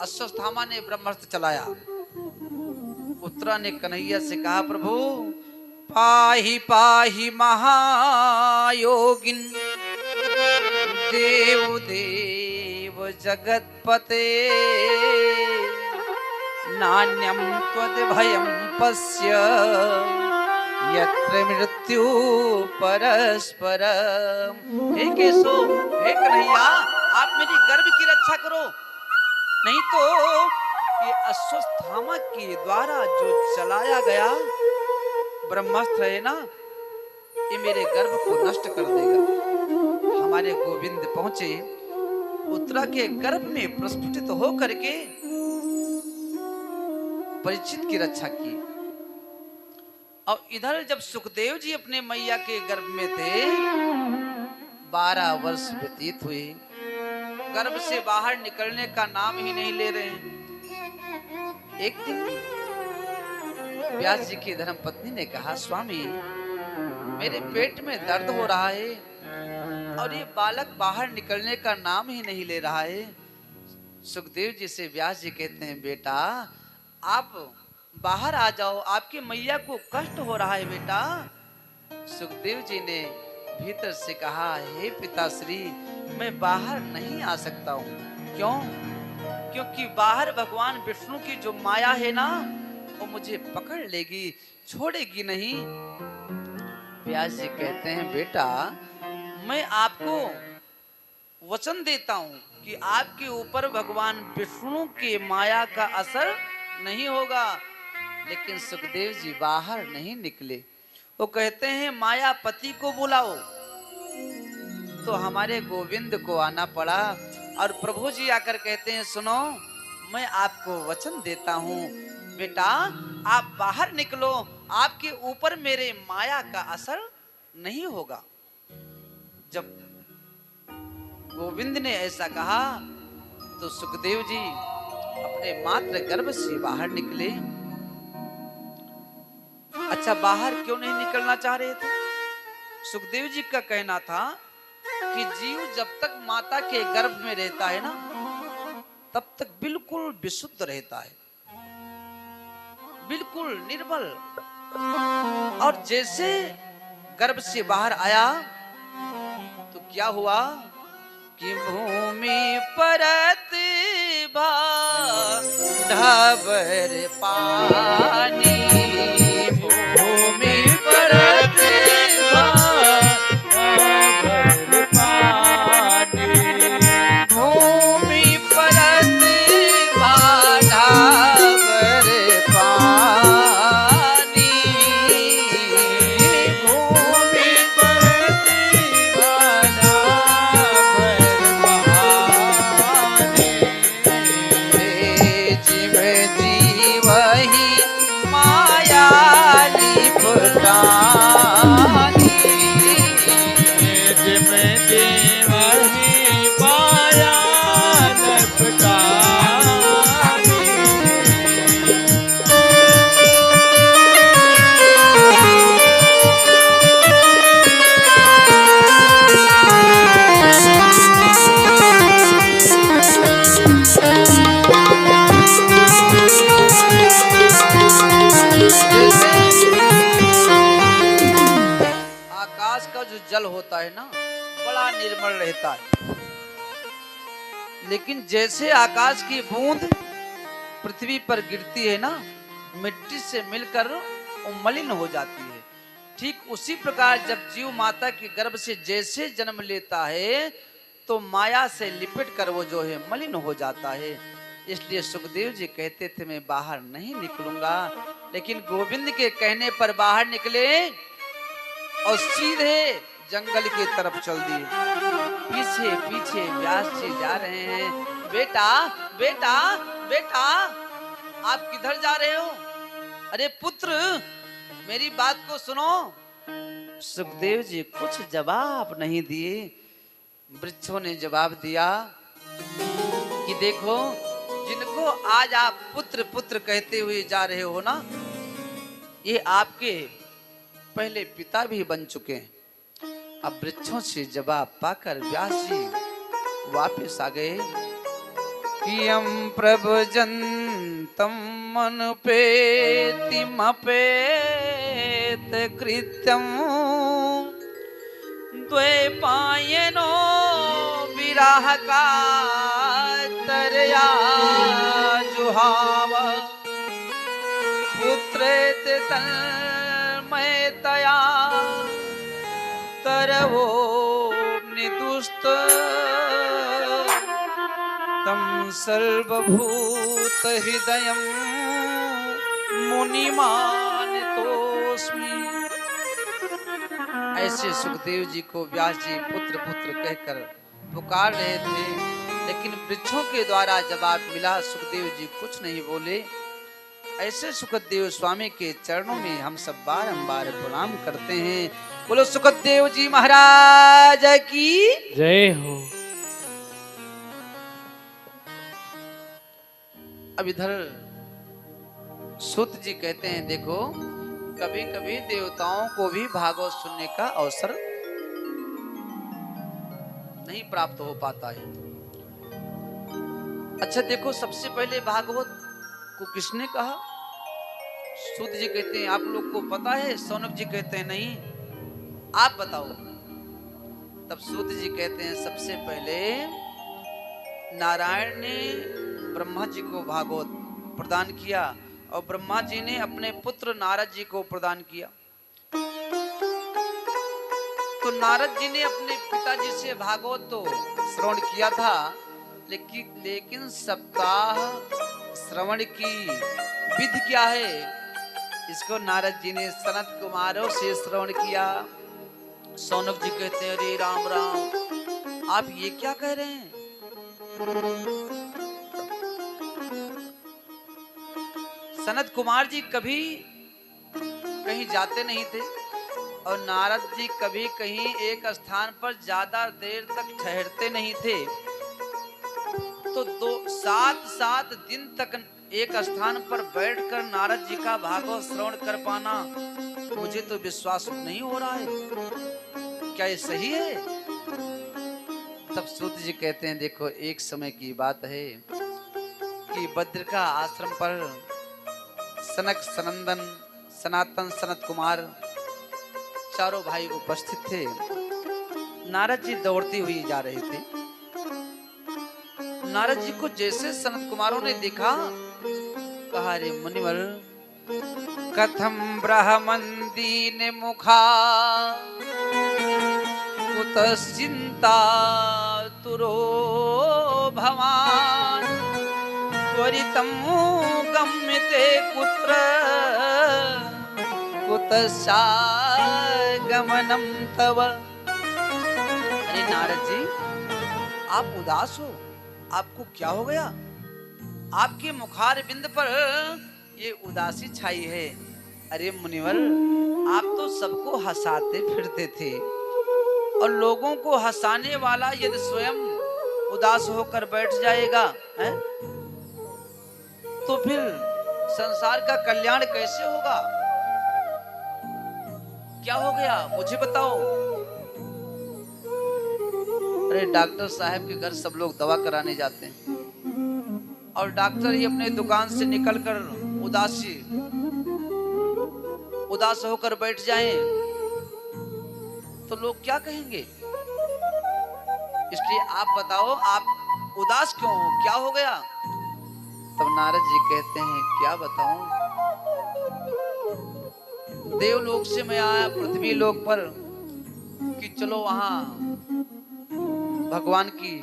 अश्वत्थामा ने ब्रह्मास्त्र चलाया। उत्तरा ने कन्हैया से कहा प्रभु पाहि पाहि महायोगिन देव देव जगतपते नान्यम त्वद्भयं पश्य यत्र मृत्यु परस्परम। हे केशव, हे कन्हैया, आप मेरी गर्भ की रक्षा करो, नहीं तो ये अश्वत्थामा के द्वारा जो चलाया गया ब्रह्मास्त्र है ना, ये मेरे गर्भ को नष्ट कर देगा। हमारे गोविंद पहुंचे, उत्तरा के गर्भ में प्रस्फुटित होकर के परीक्षित की रक्षा की। और इधर जब सुखदेव जी अपने मैया के गर्भ में थे, 12 वर्ष व्यतीत हुए, गर्भ से बाहर निकलने का नाम ही नहीं ले रहे हैं। एक दिन व्यास जी की धर्मपत्नी ने कहा, स्वामी मेरे पेट में दर्द हो रहा है और ये बालक बाहर निकलने का नाम ही नहीं ले रहा है। सुखदेव जी से व्यास जी कहते हैं, बेटा आप बाहर आ जाओ, आपकी मैया को कष्ट हो रहा है बेटा। सुखदेव जी ने भीतर से कहा, हे पिताश्री मैं बाहर नहीं आ सकता हूँ। क्यों? क्योंकि बाहर भगवान विष्णु की जो माया है ना, वो मुझे पकड़ लेगी, छोड़ेगी नहीं। व्यास जी कहते हैं, बेटा मैं आपको वचन देता हूँ कि आपके ऊपर भगवान विष्णु के माया का असर नहीं होगा। लेकिन सुखदेव जी बाहर नहीं निकले। वो कहते हैं, मायापति को बुलाओ। तो हमारे गोविंद को आना पड़ा और प्रभु जी आकर कहते हैं, सुनो मैं आपको वचन देता हूँ बेटा आप बाहर निकलो, आपके ऊपर मेरे माया का असर नहीं होगा। जब गोविंद ने ऐसा कहा तो सुखदेव जी अपने मात्र गर्भ से बाहर निकले। अच्छा, बाहर क्यों नहीं निकलना चाह रहे थे? सुखदेव जी का कहना था कि जीव जब तक माता के गर्भ में रहता है ना, तब तक बिल्कुल विशुद्ध रहता है, बिल्कुल निर्मल। और जैसे गर्भ से बाहर आया तो क्या हुआ कि भूमि परत ढाबर पानी, भूमि परत ढाबर पानी, भूमि परत ढाबर पानी, भूमि परत जल होता है ना, बड़ा निर्मल रहता है। लेकिन जैसे आकाश की बूंद पृथ्वी पर गिरती है ना, मिट्टी से मिलकर वो मलिन हो जाती है। ठीक उसी प्रकार जब जीव माता के गर्भ से जैसे जन्म लेता है तो माया से लिपट कर वो जो है मलिन हो जाता है। इसलिए सुखदेव जी कहते थे मैं बाहर नहीं निकलूंगा, लेकिन गोविंद के कहने पर बाहर निकले और सीधे जंगल की तरफ चल दिए। पीछे पीछे व्यास जी जा रहे हैं। बेटा बेटा बेटा आप किधर जा रहे हो? अरे पुत्र मेरी बात को सुनो। सुखदेव जी कुछ जवाब नहीं दिए। वृक्षों ने जवाब दिया कि देखो, जिनको आज आप पुत्र पुत्र कहते हुए जा रहे हो ना, ये आपके पहले पिता भी बन चुके हैं। अब वृक्षों से जवाब पाकर व्यास जी वापस आ गए कि हम प्रभजन्तम मनुपेति मपेत कृत्यम द्वैपायनो विराह का तरया जुहाव पुत्रेत तन्मयतया तरवो निदुष्ट तम सर्वभूत हृदयं मुनिमानतोस्मि। ऐसे सुखदेव जी को व्यास जी पुत्र पुत्र कहकर पुकार रहे थे, लेकिन वृक्षों के द्वारा जवाब मिला। सुखदेव जी कुछ नहीं बोले। ऐसे सुखदेव स्वामी के चरणों में हम सब बारंबार प्रणाम करते हैं। बोलो सुखदेव जी महाराज की जय हो। अब इधर सूत जी कहते हैं, देखो कभी कभी देवताओं को भी भागवत सुनने का अवसर नहीं प्राप्त हो पाता है। अच्छा देखो, सबसे पहले भागवत को किसने कहा? सूत जी कहते हैं आप लोग को पता है? सौनक जी कहते हैं नहीं, आप बताओ। तब सूत जी कहते हैं सबसे पहले नारायण ने ब्रह्मा जी को भागवत प्रदान किया और ब्रह्मा जी ने अपने पुत्र नारद जी को प्रदान किया। तो नारद जी ने अपने पिताजी से भागवत तो श्रवण किया था, लेकिन सप्ताह श्रवण की विधि क्या है, इसको नारद जी ने सनत कुमारों से श्रवण किया। सौनक जी कहते हैं अरे राम राम, आप ये क्या कह रहे हैं? सनत कुमार जी कभी कहीं जाते नहीं थे और नारद जी कभी कहीं एक स्थान पर ज्यादा देर तक ठहरते नहीं थे। तो 7 दिन तक एक स्थान पर बैठकर नारद जी का भागवत श्रवण कर पाना मुझे तो विश्वास नहीं हो रहा है। क्या ये सही है? तब सूत जी कहते हैं देखो, एक समय की बात है कि बद्रिका आश्रम पर सनक, सनंदन, सनातन, सनत कुमार चारों भाई उपस्थित थे। नारद जी दौड़ती हुई जा रहे थे। नारद जी को जैसे सनत कुमारों ने देखा, कहा रे मुनिवर कथम ब्रह्मंदीन मुखा कुतश्चिंता तुरो भवान त्वरितं गम्यते कुत्र कुतश्चागमनं तव। अरे नारद जी, आप उदास हो, आपको क्या हो गया? आपके मुखार बिंद पर ये उदासी छाई है। अरे मुनिवर, आप तो सबको हंसाते फिरते थे और लोगों को हंसाने वाला यदि स्वयं उदास होकर बैठ जाएगा है? तो फिर संसार का कल्याण कैसे होगा? क्या हो गया मुझे बताओ। अरे डॉक्टर साहब के घर सब लोग दवा कराने जाते हैं और डॉक्टर ही अपने दुकान से निकलकर उदास होकर बैठ जाएं तो लोग क्या कहेंगे? इसलिए आप बताओ, आप उदास क्यों हो? क्या हो गया? तब नारद जी कहते हैं क्या बताऊं, देवलोक से मैं आया पृथ्वी लोक पर कि चलो वहां भगवान की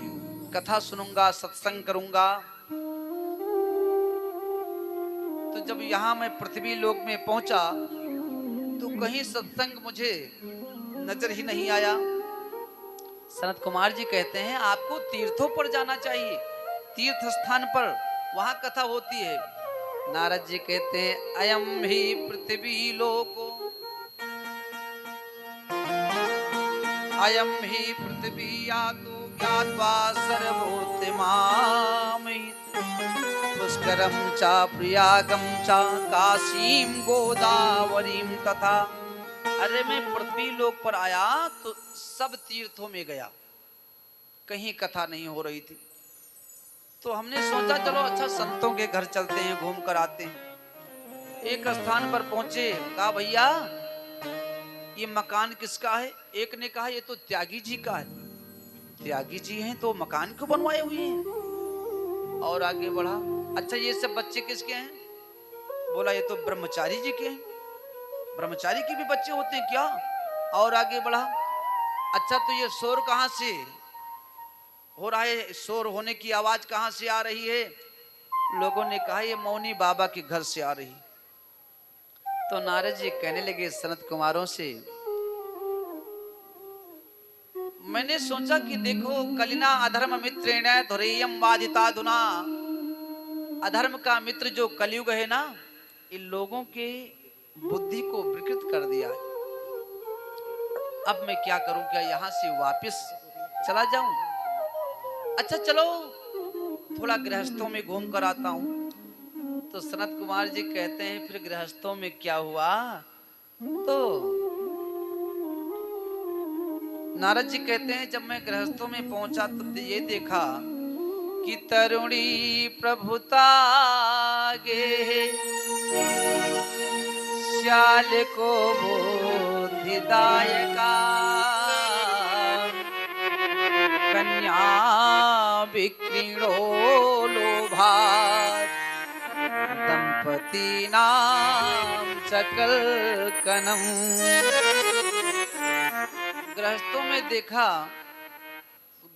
कथा सुनूंगा, सत्संग करूंगा। तो जब यहाँ मैं पृथ्वी लोक में पहुंचा तो कहीं सत्संग मुझे नजर ही नहीं आया। सनत कुमार जी कहते हैं आपको तीर्थों पर जाना चाहिए, तीर्थ स्थान पर, वहां कथा होती है। नारद जी कहते हैं अयम ही पृथ्वी लोको, अयम ही पृथ्वी यातो ज्ञात्वा सर्वोत्तमामहित पुष्करम चा प्रयागम चा काशीम गोदावरीम तथा। अरे मैं पृथ्वी लोक पर आया तो सब तीर्थों में गया, कहीं कथा नहीं हो रही थी। तो हमने सोचा चलो अच्छा संतों के घर चलते हैं, घूम कर आते हैं। एक स्थान पर पहुंचे, कहा भैया ये मकान किसका है? एक ने कहा ये तो त्यागी जी का है। त्यागी जी हैं तो मकान क्यों बनवाए हुए हैं? और आगे बढ़ा, अच्छा ये सब बच्चे किसके हैं? बोला ये तो ब्रह्मचारी जी के हैं। ब्रह्मचारी के भी बच्चे होते हैं क्या? और आगे बढ़ा, अच्छा तो ये शोर कहां से? हो रहा है, शोर होने की आवाज कहां से आ रही है? लोगों ने कहा ये मौनी बाबा के घर से आ रही। तो नारद जी कहने लगे सनत कुमारों से, मैंने सोचा कि देखो कलिना अधर्म मित्रेण धुरेयम वादिताधुना, अधर्म का मित्र जो कलयुग है ना, इन लोगों के बुद्धि को विकृत कर दिया है। अब मैं क्या करूं, क्या यहां से वापस चला जाऊं? अच्छा चलो थोड़ा गृहस्थों में घूम कर आता हूं। तो सनत कुमार जी कहते हैं फिर गृहस्थों में क्या हुआ? तो नारद जी कहते हैं जब मैं गृहस्थों में पहुंचा तो ये देखा कि तरुणी प्रभुता गे श्याल को बुद्धिदायका कन्या विक्रीणो लोभात् दंपति नाम सकल कनम। गृहस्थों में देखा,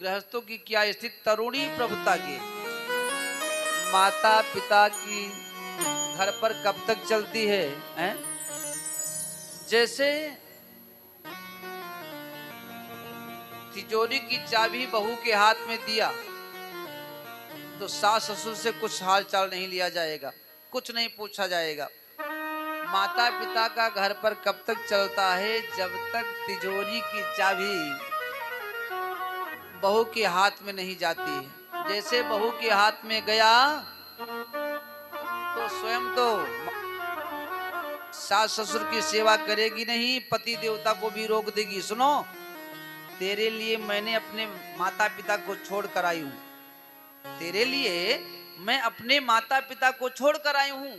गृहस्थों की क्या स्थिति, तरुणी प्रभुता की, माता पिता की घर पर कब तक चलती है, हैं? जैसे तिजोरी की चाबी बहू के हाथ में दिया तो सास ससुर से कुछ हाल चाल नहीं लिया जाएगा, कुछ नहीं पूछा जाएगा। माता पिता का घर पर कब तक चलता है? जब तक तिजोरी की चाबी बहू के हाथ में नहीं जाती है। जैसे बहू के हाथ में गया तो स्वयं तो सास ससुर की सेवा करेगी नहीं, पति देवता को भी रोक देगी। सुनो, तेरे लिए मैंने अपने माता पिता को छोड़ कर आई हूं, तेरे लिए मैं अपने माता पिता को छोड़ कर आई हूं,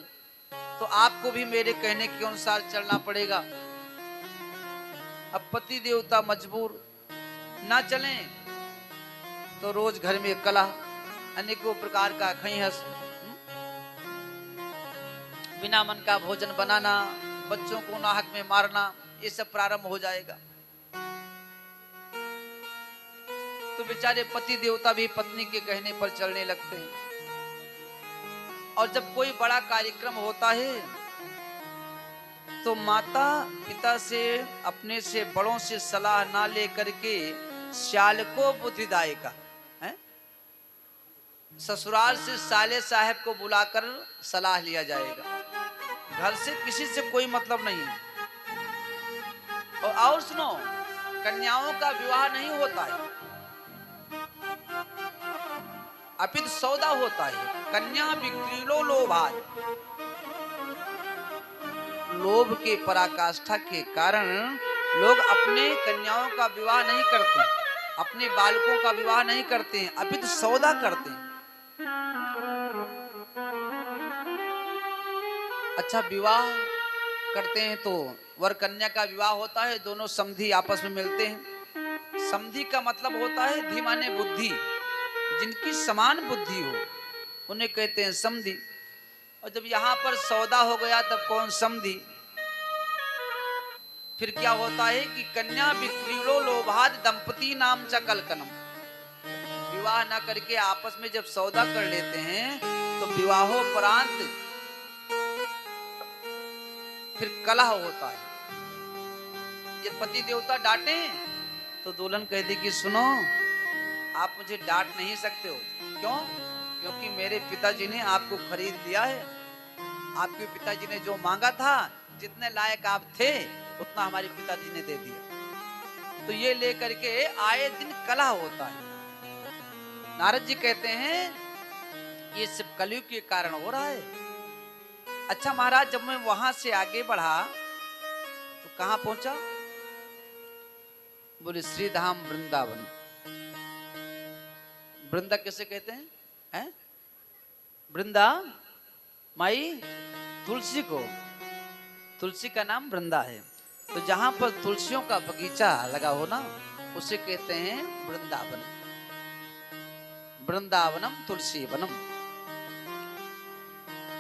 तो आपको भी मेरे कहने के अनुसार चलना पड़ेगा। अब पति देवता मजबूर ना चलें तो रोज घर में कलह, अनेकों प्रकार का खैहस, बिना मन का भोजन बनाना, बच्चों को नाहक में मारना, ये सब प्रारंभ हो जाएगा। तो बेचारे पति देवता भी पत्नी के कहने पर चलने लगते हैं। और जब कोई बड़ा कार्यक्रम होता है तो माता पिता से, अपने से बड़ों से सलाह ना ले करके श्याल को बुद्धिदायका, ससुराल से साले साहब को बुलाकर सलाह लिया जाएगा। घर से किसी से कोई मतलब नहीं। और सुनो, कन्याओं का विवाह नहीं होता है, अपितु सौदा होता है। कन्या विक्रीणो लोभात्, लोभ के पराकाष्ठा के कारण लोग अपने कन्याओं का विवाह नहीं करते, अपने बालकों का विवाह नहीं करते हैं, अपितु सौदा करते हैं। अच्छा, विवाह करते हैं तो वर कन्या का विवाह होता है, दोनों समधी आपस में मिलते हैं। समधी का मतलब होता है धीमाने बुद्धि, जिनकी समान बुद्धि हो उन्हें कहते हैं समधी। और जब यहाँ पर सौदा हो गया तब कौन समधी? फिर क्या होता है कि कन्या विक्रीणो लोभात् दंपति नाम च कलकनम। विवाह ना करके आपस में जब सौदा कर लेते हैं तो विवाहोपरांत फिर कलह होता है। ये पति देवता डांटे तो दुल्हन कहती कि सुनो, आप मुझे डांट नहीं सकते हो। क्यों? क्योंकि मेरे पिताजी ने आपको खरीद लिया है। आपके पिताजी ने जो मांगा था, जितने लायक आप थे उतना हमारे पिताजी ने दे दिया। तो ये लेकर के आए दिन कलह होता है। नारद जी कहते हैं ये सब कलयुग के कारण हो रहा है। अच्छा महाराज, जब मैं वहां से आगे बढ़ा तो कहां पहुंचा? बोले श्रीधाम वृंदावन। वृंदा किसे कहते हैं? हैं? वृंदा माई तुलसी को, तुलसी का नाम वृंदा है। तो जहां पर तुलसियों का बगीचा लगा हो ना, उसे कहते हैं वृंदावन। वृंदावनम तुलसी वनम।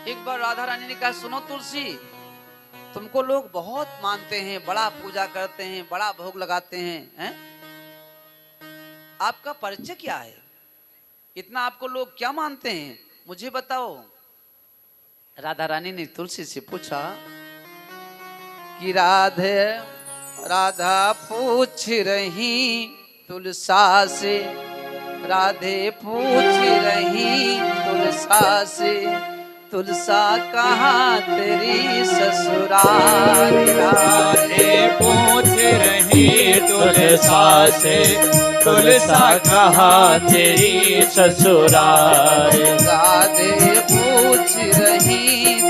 एक बार राधा रानी ने कहा, सुनो तुलसी, तुमको लोग बहुत मानते हैं, बड़ा पूजा करते हैं, बड़ा भोग लगाते हैं, हैं? आपका परिचय क्या है? इतना आपको लोग क्या मानते हैं, मुझे बताओ। राधा रानी ने तुलसी से पूछा कि राधे राधा पूछ रही तुलसा से, राधे पूछ रही तुलसा से, तुलसा कहाँ तेरी ससुराल। राधे पूछ रही तुलसा से, तुलसा कहाँ तेरी ससुराल। राधे पूछ रही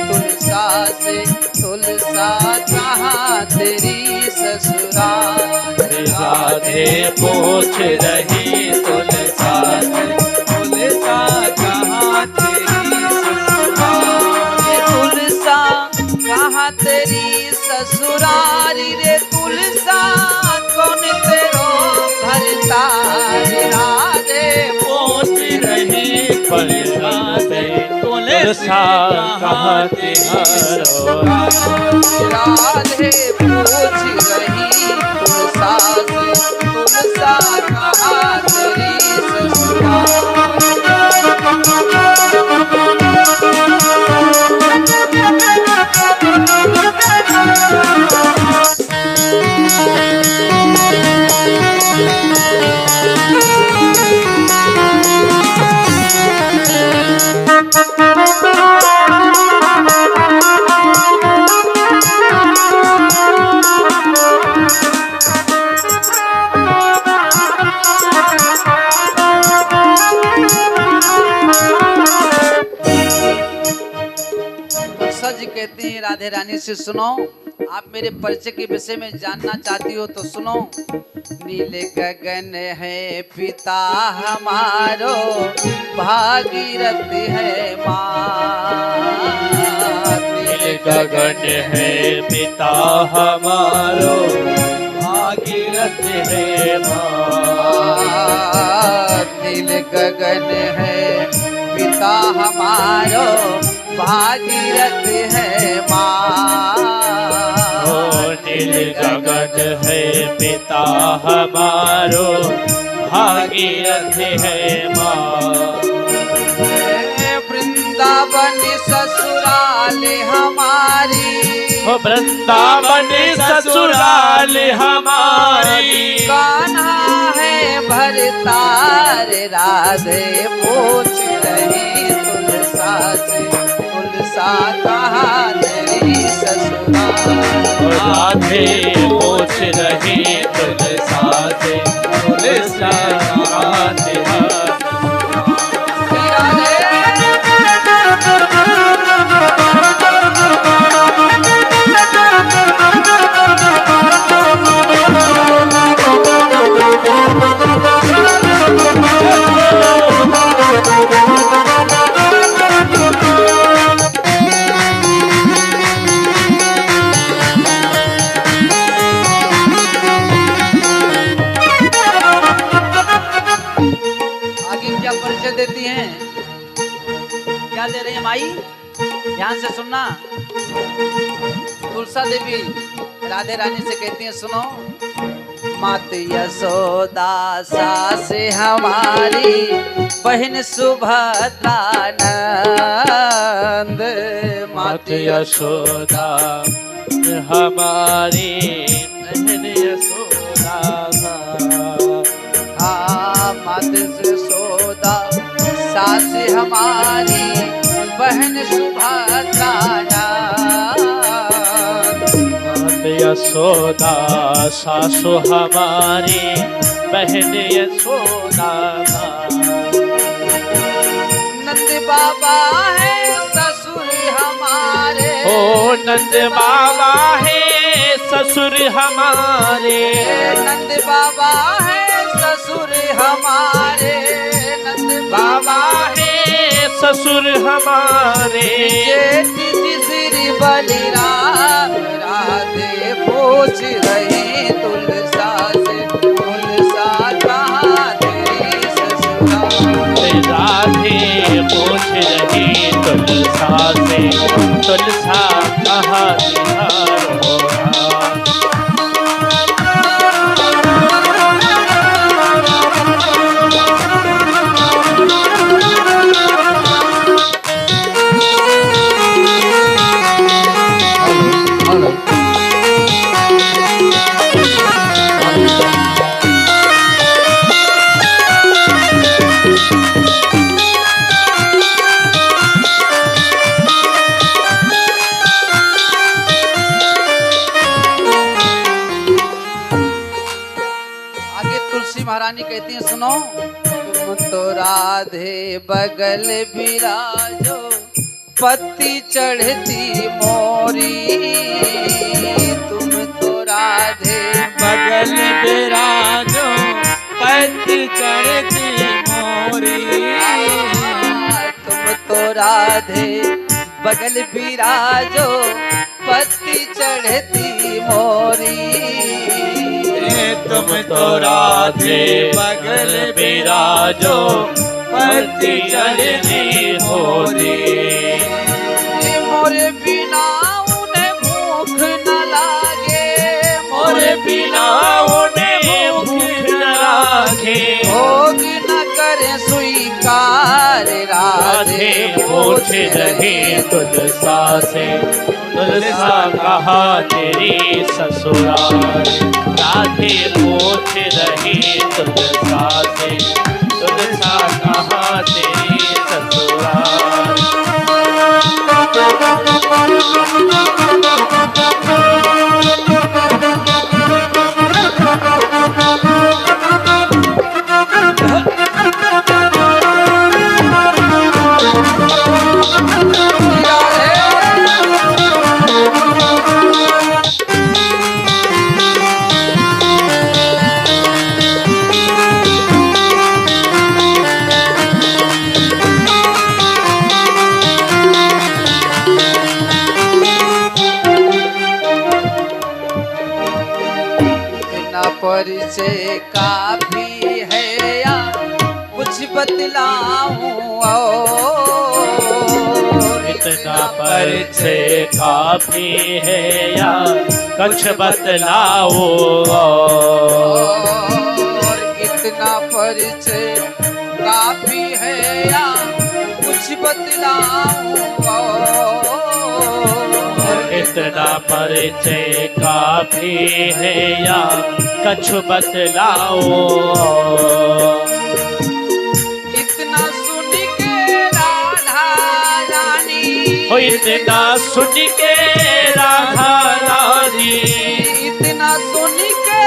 तुलसा से, तुलसा कहाँ तेरी ससुराल। राधे पूछ रही तुलसा से, तुलसा कहाँ तेरी ससुराल। तुलसा कहाँ तेरी ससुरारी रे, तुलसा कौन तेरो भरता। राधे पूछ रही तुलसा से, तुलसा कहाँ तेरी ससुराल। राधे पूछ रही तुलसा से, तुलसा कहाँ तेरी ससुराल। जी कहते हैं राधे रानी से, सुनो आप मेरे परिचय के विषय में जानना चाहती हो तो सुनो। नीले गगन है पिता हमारो, भागीरथ है माँ। नीले गगन है पिता हमारो, भागीरथ है माँ। नील गगन है पिता हमारो, भागीरथ है माँ। नील गगन है पिता हमारो, भागीरथ है माँ। वृंदावन ससुराल हमारी, वृंदावन ससुराल हमारी। कान्हा है भरतार, राधे पूछ रही तुलसा से, तुलसा कहाँ तेरी ससुराल। राधे पूछ रही तुलसा से, तुलसा कहाँ तेरी देती हैं, क्या दे रही है माई, ध्यान से सुनना। तुलसा देवी राधे रानी से कहती हैं, सुनो। मात यशोदा सास हमारी, बहन सुभद्रा नंद। मात यशोदा हमारी, बहन यशोदा। मात यशोदा सास हमारी, बहन सुभद्रा नंद। यशोदा सासु हमारी, बहन यशोदा। नंद बाबा है ससुर हमारे, ओ नंद बाबा है ससुर हमारे। नंद बाबा है ससुर हमारे, नंद बाबा है ससुर हमारे। जेठ श्री बलिराम, राधे पूछ रही तुलसा से, तुलसा कहाँ तेरी ससुराल। राधे पूछ रही तुलसा से, तुलसा कहाँ तिहार होगा। महारानी कहती हैं सुनो, तुम तो राधे बगल बिराजो, पत्ती चढ़ती मोरी। तुम तो राधे बगल बिराजो, पत्ती चढ़ती मोरी। तुम तो राधे बगल बिराजो, पत्ती चढ़ती मोरी। तुम तो राधे बगल बिराजो, पत्ती चढ़ती मोरी। मोरे बिना उन्हें भूख न लागे, मोरे बिना उन्हें भूख न लागे। भोग न करे स्वीकार, राधे पूछ रहे तुलसा से, तुलसा कहा तेरी ससुराल। राधे पूछ रही तुलसा से, तुलसा कहा तेरी ससुराल। परिचय काफी है या कुछ बतलाऊं और। इतना परिचय काफी है या कुछ बतलाओ और। इतना परिचय काफी है या कुछ बतलाऊं और। इतना परिचय काफी है या कुछ बतलाओ। इतना सुन के राधा रानी, हो इतना सुन के राधा रानी, इतना सुन के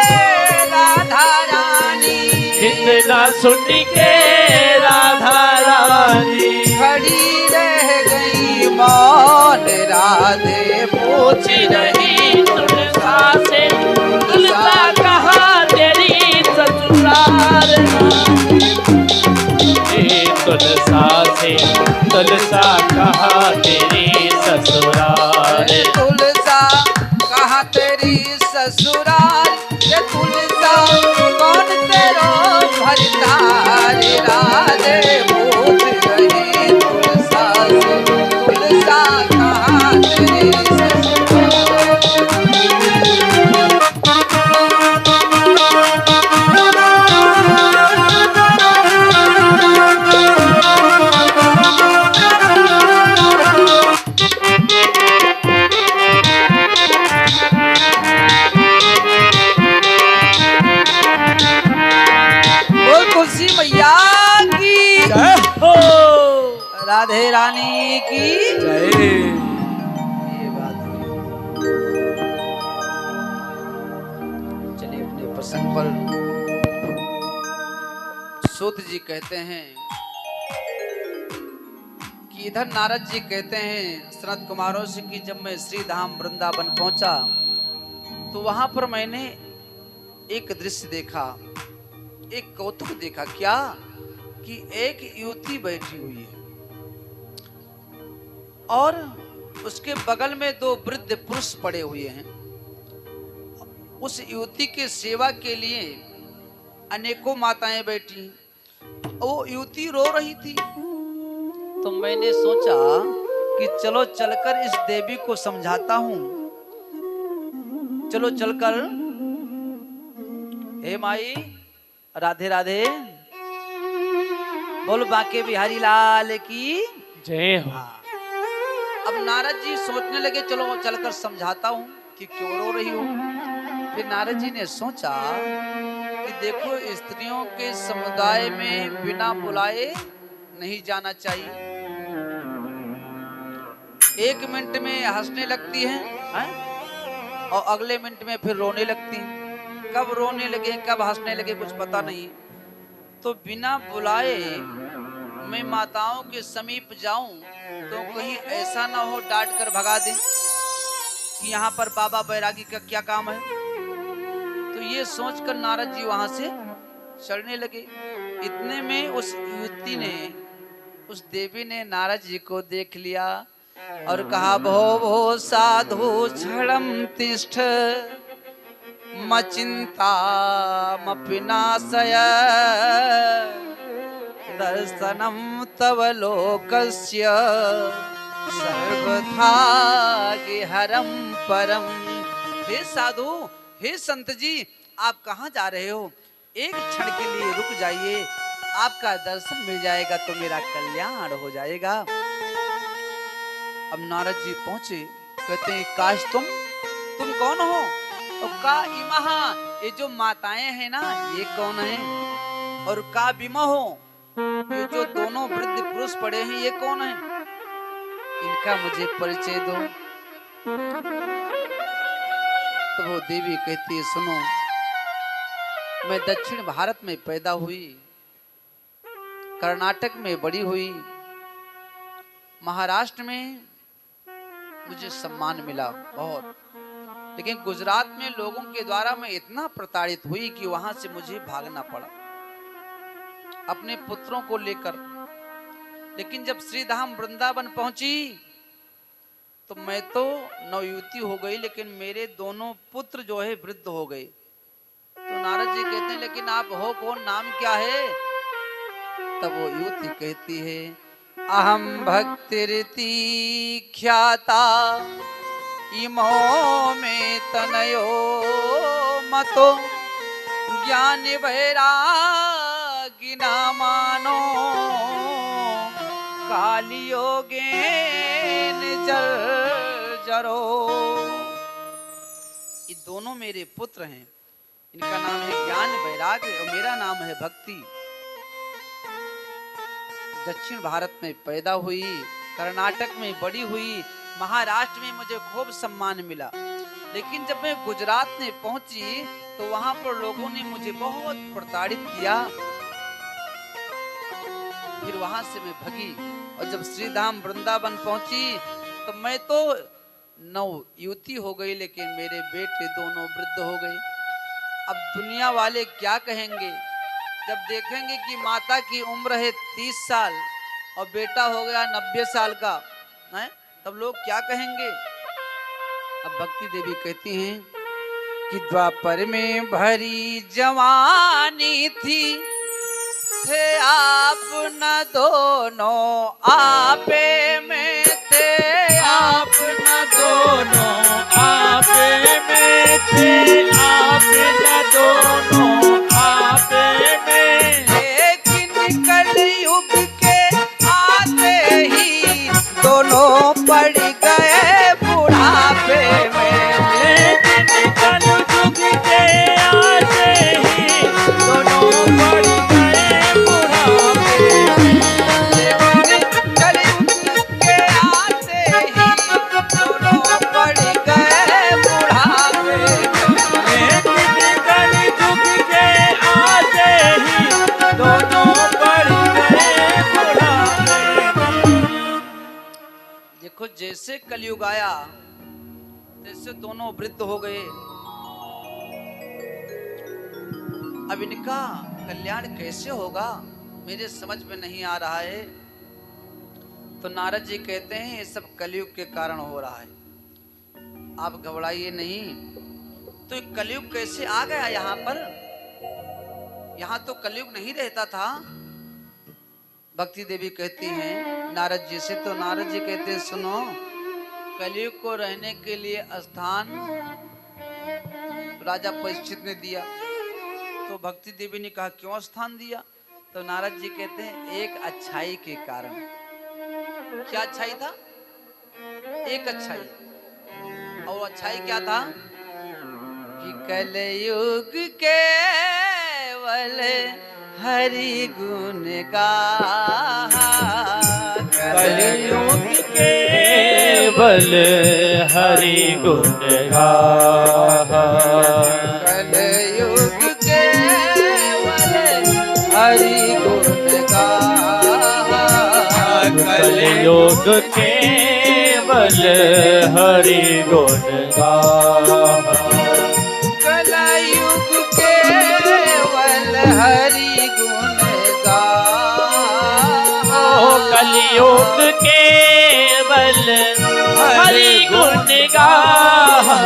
राधा रानी, इतना सुन के राधा रानी खड़ी रह गई मौन। राधे पूछ रही तुलसा से, तुलसा कहा तेरी ससुराल। तुलसा से, तुलसा कहा तेरी ससुराल। तुलसा कहा तेरी ससुराल। ये तुलसा कौन तेरो भरतार। राधे पूछ रही तुलसा से, तुलसा कहा तेरी ससुराल। बोल तुलसी मैया की जय हो। राधे रानी की जय। ये बात हुई। चलिए अपने प्रसंग पर। सूत जी कहते हैं कि इधर नारद जी कहते हैं सनत कुमारों से कि जब मैं श्री धाम वृंदावन पहुंचा तो वहां पर मैंने एक दृश्य देखा, एक कौतुक देखा। क्या कि एक युवती बैठी हुई है और उसके बगल में दो वृद्ध पुरुष पड़े हुए हैं। उस युवती के सेवा के लिए अनेकों माताएं बैठी। वो युवती रो रही थी तो मैंने सोचा कि चलो चलकर इस देवी को समझाता हूं। चलो चलकर, हे माई राधे राधे, बोल बाके बिहारी लाल की जय हो। अब नारद जी सोचने लगे चलो चलकर समझाता हूँ कि क्यों रो रही हो। फिर नारद जी ने सोचा कि देखो स्त्रियों के समुदाय में बिना बुलाए नहीं जाना चाहिए। एक मिनट में हंसने लगती हैं, और अगले मिनट में फिर रोने लगती हैं। कब रोने लगे कब हंसने लगे कुछ पता नहीं। तो बिना बुलाए मैं माताओं के समीप जाऊं तो कहीं ऐसा ना हो डांट कर भगा दें कि यहाँ पर बाबा बैरागी का क्या काम है। तो ये सोचकर नारद जी वहां से चलने लगे। इतने में उस युवती ने, उस देवी ने नारद जी को देख लिया और कहा, भो भो साधु क्षणम तिष्ठ मचिंता मपिनाशय दर्शनम तव लोकस्य सर्वथा गेहरम परम। हे साधु, हे संत जी, आप कहाँ जा रहे हो? एक क्षण के लिए रुक जाइए, आपका दर्शन मिल जाएगा तो मेरा कल्याण हो जाएगा। अब नारद जी पहुंचे, कहते हैं, काश तुम कौन हो? और का इमहा, ये जो माताएं हैं ना, ये कौन है? और का बिमहो, ये जो दोनों वृद्ध पुरुष पड़े हैं, ये कौन है? इनका मुझे परिचय दो। तो वो देवी कहती है, सुनो, मैं दक्षिण भारत में पैदा हुई, कर्नाटक में बड़ी हुई, महाराष्ट्र में मुझे सम्मान मिला बहुत, लेकिन गुजरात में लोगों के द्वारा मैं इतना प्रताड़ित हुई कि वहां से मुझे भागना पड़ा अपने पुत्रों को लेकर। लेकिन जब श्री धाम वृंदावन पहुंची तो मैं तो नवयुवती हो गई, लेकिन मेरे दोनों पुत्र जो है वृद्ध हो गए। तो नारद जी कहते हैं, लेकिन आप हो कौन, नाम क्या है? तब वो युवती कहती है, अहम भक्तिरिति ख्याता इमो में तनयो मतो ज्ञान वैरागी नामानो कालियोगे जरो। ये दोनों मेरे पुत्र हैं, इनका नाम है ज्ञान वैराग्य और मेरा नाम है भक्ति। दक्षिण भारत में पैदा हुई, कर्नाटक में बड़ी हुई, महाराष्ट्र में मुझे खूब सम्मान मिला, लेकिन जब मैं गुजरात में पहुंची तो वहां पर लोगों ने मुझे बहुत प्रताड़ित किया। फिर वहां से मैं भगी और जब श्री धाम वृंदावन पहुंची तो मैं तो नवयुवती हो गई, लेकिन मेरे बेटे दोनों वृद्ध हो गए। अब दुनिया वाले क्या कहेंगे जब देखेंगे कि माता की उम्र है 30 साल और बेटा हो गया 90 साल का है, तब लोग क्या कहेंगे? अब भक्ति देवी कहती हैं कि द्वापर में भरी जवानी थी, थे आप न दोनों आपे में थे, आप न दोनों आपे में थे, आप न दोनों आपे में। लेकिन कलयुग के आते ही दोनों पड़ गए बुढ़ापे में। लेकिन कलयुग के आते ही दोनों पड़ गए बुढ़ापे में। कलयुग के आते ही दोनों पड़ गए बुढ़ापे में। लेकिन कलयुग के आते ही दोनों पड़ गए बुढ़ापे में। देखो, जैसे कलयुग आया तैसे दोनों वृद्ध हो गए। अब इनका कल्याण कैसे होगा मेरे समझ में नहीं आ रहा है। तो नारद जी कहते हैं, ये सब कलयुग के कारण हो रहा है, आप घबराइए नहीं। तो कलयुग कैसे आ गया यहाँ पर? यहाँ तो कलयुग नहीं रहता था। भक्ति देवी कहती हैं नारद जी से, तो नारद जी कहते हैं, सुनो, कलयुग को रहने के लिए स्थान राजा परीक्षित ने दिया। तो भक्ति देवी ने कहा, क्यों स्थान दिया? तो नारद जी कहते हैं, एक अच्छाई के कारण। क्या अच्छाई था? एक अच्छाई। और अच्छाई क्या था? कि कलयुग केवल हरि गुण गाहा, कलयुग केवल हरि गुण गाहा, कलयुग कलयुग केवल हरि गुण गाहा। कलयुग केवल हरि गुण गाहा। कलयुग केवल हरि गुण गाहा।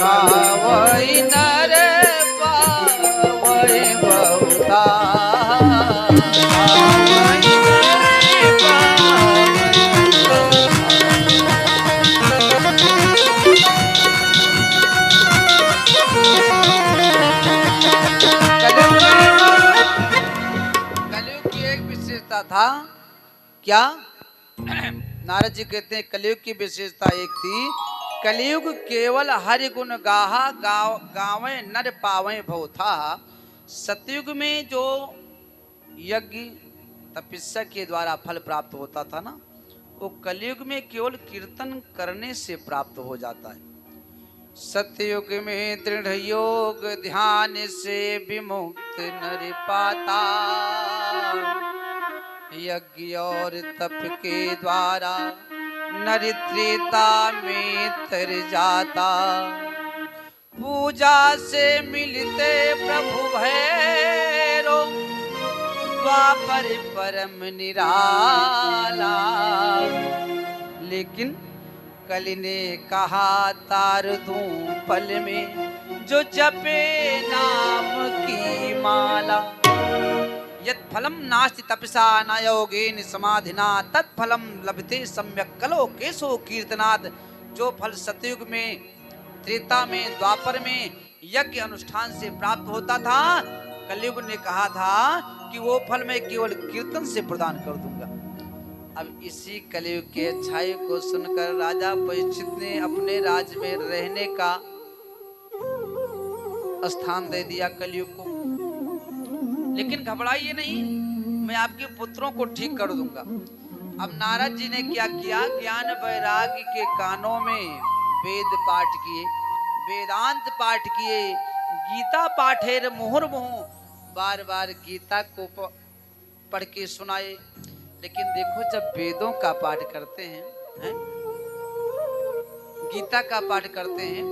गावई नर पावई बहुता। कलयुग की एक विशेषता था क्या? नारद जी कहते हैं कलयुग की विशेषता एक थी, कलयुग केवल हरि गुण गाहा गावे नर पावे भवथा। सतयुग में जो यज्ञ तपस्या के द्वारा फल प्राप्त होता था ना, वो कलयुग में केवल कीर्तन करने से प्राप्त हो जाता है। सतयुग में दृढ़ योग ध्यान से विमुक्त नर पाता। यज्ञ और तप के द्वारा नर त्रेता में तर जाता। पूजा से मिलते प्रभु भैरो द्वापर परम निराला। लेकिन कलि ने कहा तार दूं पल में जो जपे नाम की माला। यत् फलम नास्ति तपसा न योगेन समाधिना तत्फलम लभते सम्यक कलो केशो कीर्तनात्। जो फल सतयुग में, त्रेता में, द्वापर में यज्ञ अनुष्ठान से प्राप्त होता था, कलयुग ने कहा था कि वो फल मैं केवल कीर्तन से प्रदान कर दूंगा। अब इसी कलयुग की अच्छाई को सुनकर राजा परीक्षित ने अपने राज्य में रहने का स्थान दे दिया कलयुग को। लेकिन घबराइए नहीं, मैं आपके पुत्रों को ठीक कर दूंगा। अब नारद जी ने क्या किया? ज्ञान वैराग्य के कानों में वेद पाठ किए, वेदांत पाठ किए, गीता पाठेर मुहुर्मुहु, बार बार गीता को पढ़ के सुनाए। लेकिन देखो, जब वेदों का पाठ करते हैं, गीता का पाठ करते हैं,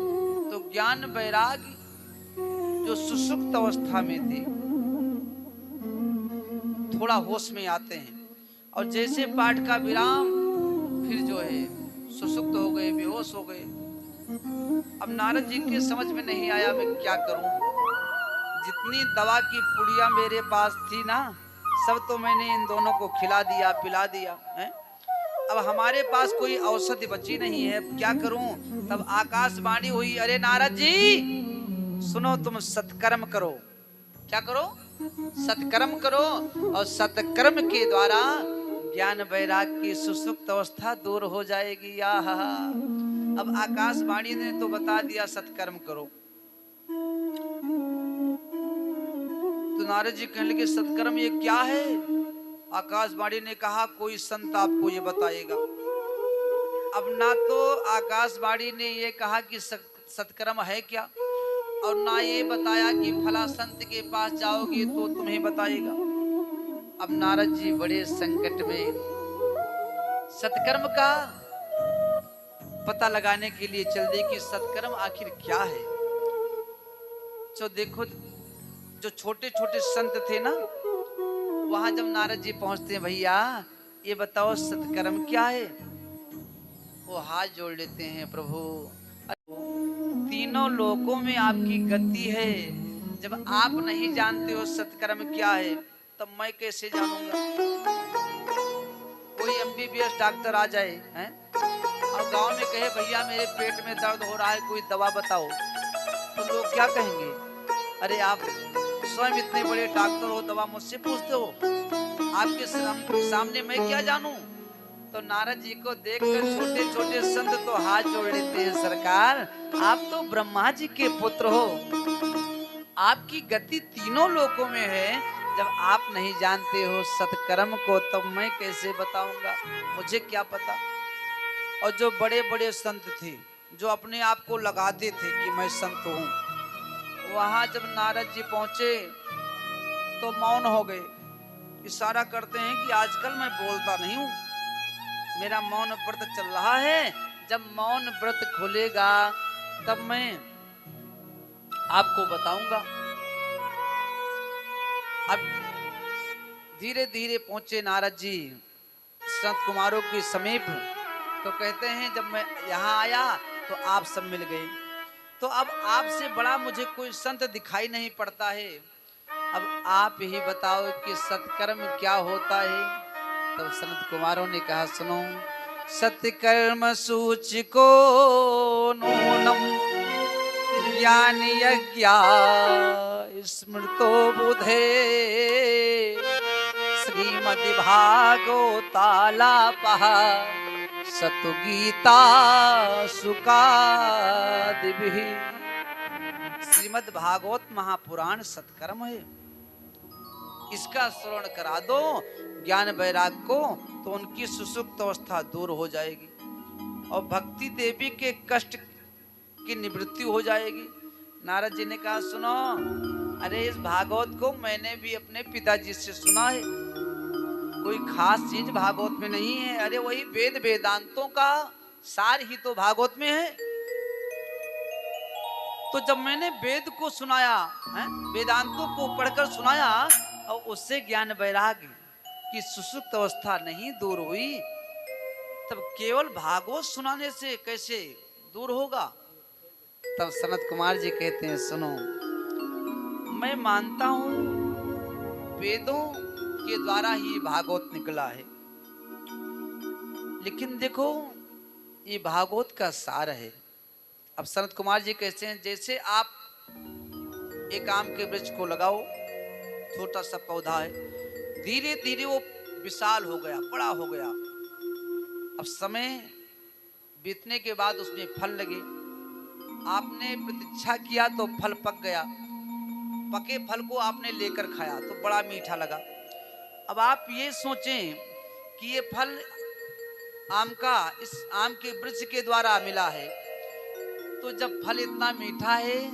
तो ज्ञान वैराग्य जो सुसुप्त अवस्था में थे थोड़ा होश में आते हैं, और जैसे पाठ का विराम फिर जो है सुसुप्त हो गए, बेहोश हो गए। अब नारद जी के समझ में नहीं आया मैं क्या करूं। जितनी दवा की पुड़िया मेरे पास थी ना, सब तो मैंने इन दोनों को खिला दिया, पिला दिया है। अब हमारे पास कोई औषधि बची नहीं है, क्या करूं? तब आकाशवाणी हुई, अरे नारद जी सुनो, तुम सत्कर्म करो। क्या करो? सत्कर्म करो, और सत्कर्म के द्वारा ज्ञान वैराग्य की सुसुप्त अवस्था दूर हो जाएगी। आहा, अब आकाशवाणी ने तो बता दिया सत्कर्म करो। तो नारद जी कहने लगे सत्कर्म ये क्या है? आकाशवाणी ने कहा कोई संत आपको ये बताएगा। अब ना तो आकाशवाणी ने ये कहा कि सत्कर्म है क्या, और ना ये बताया कि फला संत के पास जाओगे तो तुम्हें बताएगा। अब नारद जी बड़े संकट में सत्कर्म का पता लगाने के लिए चल दिए कि सत्कर्म आखिर क्या है। तो देखो, जो छोटे छोटे संत थे ना, वहां जब नारद जी पहुंचते हैं, भैया ये बताओ सत्कर्म क्या है, वो हाथ जोड़ लेते हैं, प्रभु तीनों लोकों में आपकी गति है, जब आप नहीं जानते हो सत्कर्म क्या है तब मैं कैसे जानूंगा। कोई MBBS डॉक्टर आ जाए हैं और गांव में कहे भैया मेरे पेट में दर्द हो रहा है, कोई दवा बताओ, तो लोग क्या कहेंगे? अरे आप स्वयं इतने बड़े डॉक्टर हो, दवा मुझसे पूछते हो, आपके सामने मैं क्या जानूं। तो नारद जी को देखकर छोटे छोटे संत तो हाथ जोड़ लेते हैं, सरकार आप तो ब्रह्मा जी के पुत्र हो, आपकी गति तीनों लोकों में है, जब आप नहीं जानते हो सत्कर्म को तब मैं कैसे बताऊंगा, मुझे क्या पता। और जो बड़े बड़े संत थे जो अपने आप को लगाते थे कि मैं संत हूं, वहां जब नारद जी पहुंचे तो मौन हो गए। इशारा करते हैं कि आजकल मैं बोलता नहीं हूं, मेरा मौन व्रत चल रहा है। जब मौन व्रत खुलेगा तब मैं आपको बताऊंगा। अब धीरे धीरे पहुंचे नारद जी संत कुमारों के समीप। तो कहते हैं जब मैं यहाँ आया तो आप सब मिल गए, तो अब आपसे बड़ा मुझे कोई संत दिखाई नहीं पड़ता है। अब आप ही बताओ कि सत्कर्म क्या होता है। तो संत कुमारों ने कहा सुनो, सत्कर्म सूचिको नूनम ज्ञान यज्ञ स्मृतो बुधे श्रीमद् भागवतालापः सतु गीता सुकादिभिः। श्रीमद् भागवत महापुराण सत्कर्म है, इसका श्रवण करा दो ज्ञान वैराग को, तो उनकी सुसुप्त अवस्था दूर हो जाएगी और भक्ति देवी के कष्ट की निवृत्ति हो जाएगी। नारद जी ने कहा सुनो, अरे इस भागवत को मैंने भी अपने पिताजी से सुना है, कोई खास चीज भागवत में नहीं है। अरे वही वेद वेदांतों का सार ही तो भागवत में है। तो जब मैंने वेद को सुनाया, वेदांतों को पढ़कर सुनाया और उससे ज्ञान वैराग्य की सुसुप्त अवस्था नहीं दूर हुई, तब केवल भागवत सुनाने से कैसे दूर होगा। तब सनत कुमार जी कहते हैं सुनो, मैं मानता हूं वेदों के द्वारा ही भागवत निकला है, लेकिन देखो ये भागवत का सार है। अब सनत कुमार जी कहते हैं जैसे आप एक आम के वृक्ष को लगाओ, छोटा सा पौधा है, धीरे धीरे वो विशाल हो गया, बड़ा हो गया। अब समय बीतने के बाद उसमें फल लगे, आपने प्रतीक्षा किया तो फल पक गया, पके फल को आपने लेकर खाया तो बड़ा मीठा लगा। अब आप ये सोचें कि ये फल आम का इस आम के वृक्ष के द्वारा मिला है, तो जब फल इतना मीठा है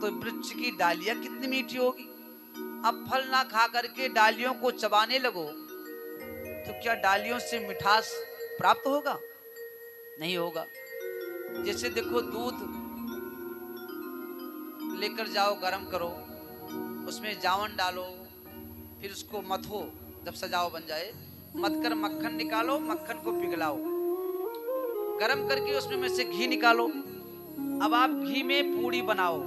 तो वृक्ष की डालियां कितनी मीठी होगी। अब फल ना खा करके डालियों को चबाने लगो तो क्या डालियों से मिठास प्राप्त होगा? नहीं होगा। जैसे देखो दूध लेकर जाओ, गरम करो, उसमें जावन डालो, फिर उसको मथो, जब सजाओ बन जाए, मथ कर मक्खन निकालो, मक्खन को पिघलाओ, गरम करके उसमें में से घी निकालो। अब आप घी में पूड़ी बनाओ,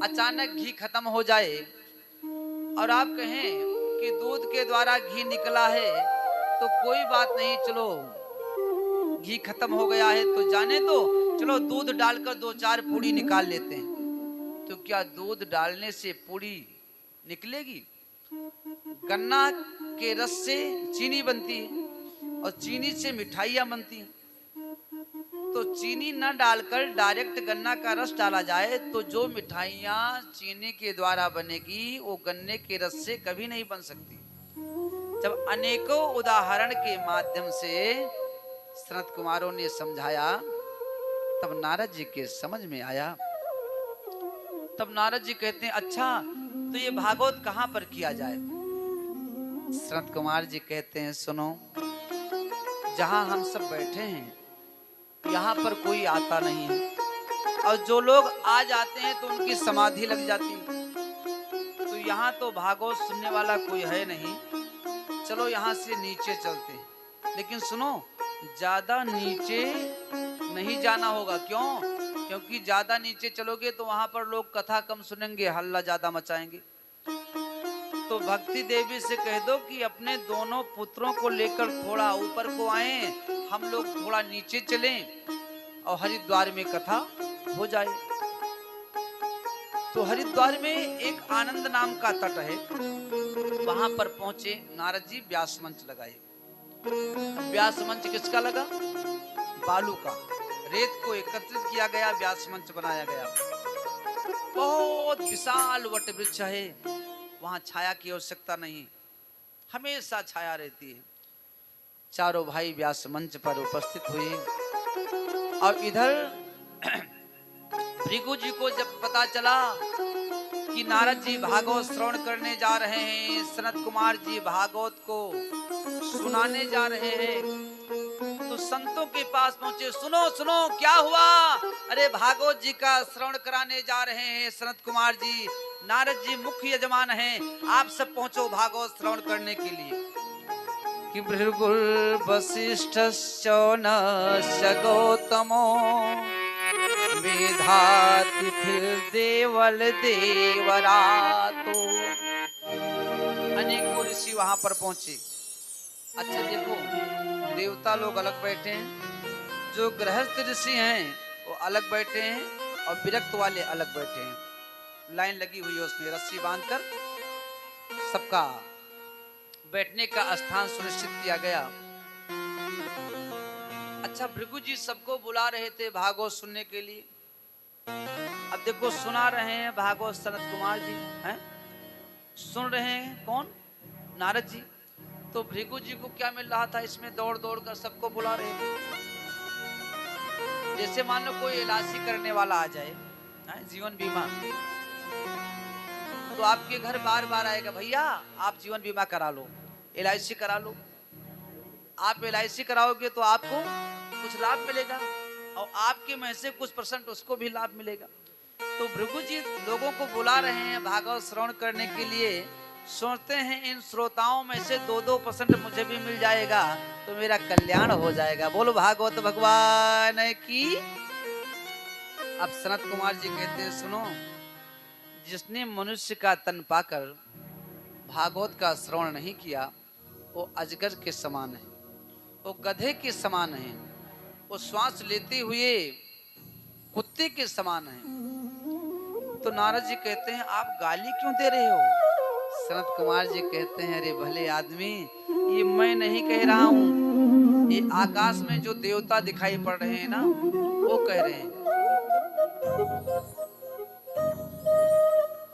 अचानक घी खत्म हो जाए और आप कहें कि दूध के द्वारा घी निकला है तो कोई बात नहीं, चलो घी खत्म हो गया है तो जाने दो, चलो दूध डालकर 2-4 पूड़ी निकाल लेते हैं। तो क्या दूध डालने से पूड़ी निकलेगी? गन्ना के रस से चीनी बनती है और चीनी से मिठाइयाँ बनती हैं। तो चीनी न डालकर डायरेक्ट गन्ना का रस डाला जाए तो जो मिठाइयाँ चीनी के द्वारा बनेगी वो गन्ने के रस से कभी नहीं बन सकती। जब अनेकों उदाहरण के माध्यम से सनत कुमारों ने समझाया तब नारद जी के समझ में आया। तब नारद जी कहते हैं अच्छा तो ये भागवत कहाँ पर किया जाए? सनत कुमार जी कहते हैं सुनो, जहां हम सब बैठे हैं यहाँ पर कोई आता नहीं है, और जो लोग आ जाते हैं तो उनकी समाधि लग जाती है। तो यहाँ तो भागवत सुनने वाला कोई है नहीं, चलो यहाँ से नीचे चलते हैं। लेकिन सुनो, ज्यादा नीचे नहीं जाना होगा। क्यों? क्योंकि ज्यादा नीचे चलोगे तो वहां पर लोग कथा कम सुनेंगे, हल्ला ज्यादा मचाएंगे। तो भक्ति देवी से कह दो कि अपने दोनों पुत्रों को लेकर थोड़ा ऊपर को आए, हम लोग थोड़ा नीचे चलें और हरिद्वार में कथा हो जाए। तो हरिद्वार में एक आनंद नाम का तट है, वहां पर पहुंचे नारद जी, व्यास मंच लगाए। व्यास मंच किसका लगा? बालू का, रेत को एकत्रित किया गया, व्यास मंच बनाया गया। बहुत विशाल वट वृक्ष है, वहां छाया की आवश्यकता नहीं, हमेशा छाया रहती है। चारों भाई व्यास मंच पर उपस्थित हुए और इधर भृगु जी को जब पता चला कि नारद जी भागवत श्रवण करने जा रहे हैं, सनत कुमार जी भागवत को सुनाने जा रहे हैं। तो संतों के पास पहुंचे, सुनो सुनो क्या हुआ? अरे भागवत जी का श्रवण कराने जा रहे हैं सनत कुमार जी, नारद जी मुख्य यजमान हैं, आप सब पहुंचो भागवत श्रवण करने के लिए। कि भृगुल वसिष्ठश्च नश्च गौतमो मेधातिथिर्देवल देवरातो। अनेकों ऋषि वहां पर पहुंचे। अच्छा देखो, देवता लोग अलग बैठे हैं, जो गृहस्थ ऋषि हैं वो अलग बैठे हैं, और विरक्त वाले अलग बैठे हैं। लाइन लगी हुई है, उसमें रस्सी बांधकर सबका बैठने का स्थान सुनिश्चित किया गया। अच्छा, भृगु जी सबको बुला रहे थे भागवत सुनने के लिए। अब देखो, सुना रहे हैं भागवत सनत कुमार जी हैं, सुन रहे हैं कौन? नारद जी। तो भृगु जी को क्या मिल रहा था? इसमें दौड़ दौड़ कर सबको बुला रहे थे। जैसे मान लो कोई एलआईसी करने वाला आ जाए, जीवन बीमा, तो आपके घर बार बार आएगा, भैया आप जीवन बीमा करा लो, एलआईसी करा लो। आप एलआईसी कराओगे तो आपको कुछ लाभ मिलेगा, और आपके में से कुछ % उसको भी लाभ मिलेगा। तो भृगु जी लोगों को बुला रहे हैं भागवत श्रवण करने के लिए। सोचते हैं इन श्रोताओं में से 2-2% मुझे भी मिल जाएगा तो मेरा कल्याण हो जाएगा। बोलो भागवत भगवान की। अब सनत कुमार जी कहते हैं, सुनो, जिसने मनुष्य का तन पाकर भागवत का श्रवण नहीं किया वो अजगर के समान है, वो गधे के समान है, वो श्वास लेते हुए कुत्ते के समान है। तो नारद जी कहते हैं, आप गाली क्यों दे रहे हो? सनत कुमार जी कहते हैं, अरे भले आदमी, ये मैं नहीं कह रहा हूं, ये आकाश में जो देवता दिखाई पड़ रहे हैं ना, वो कह रहे हैं।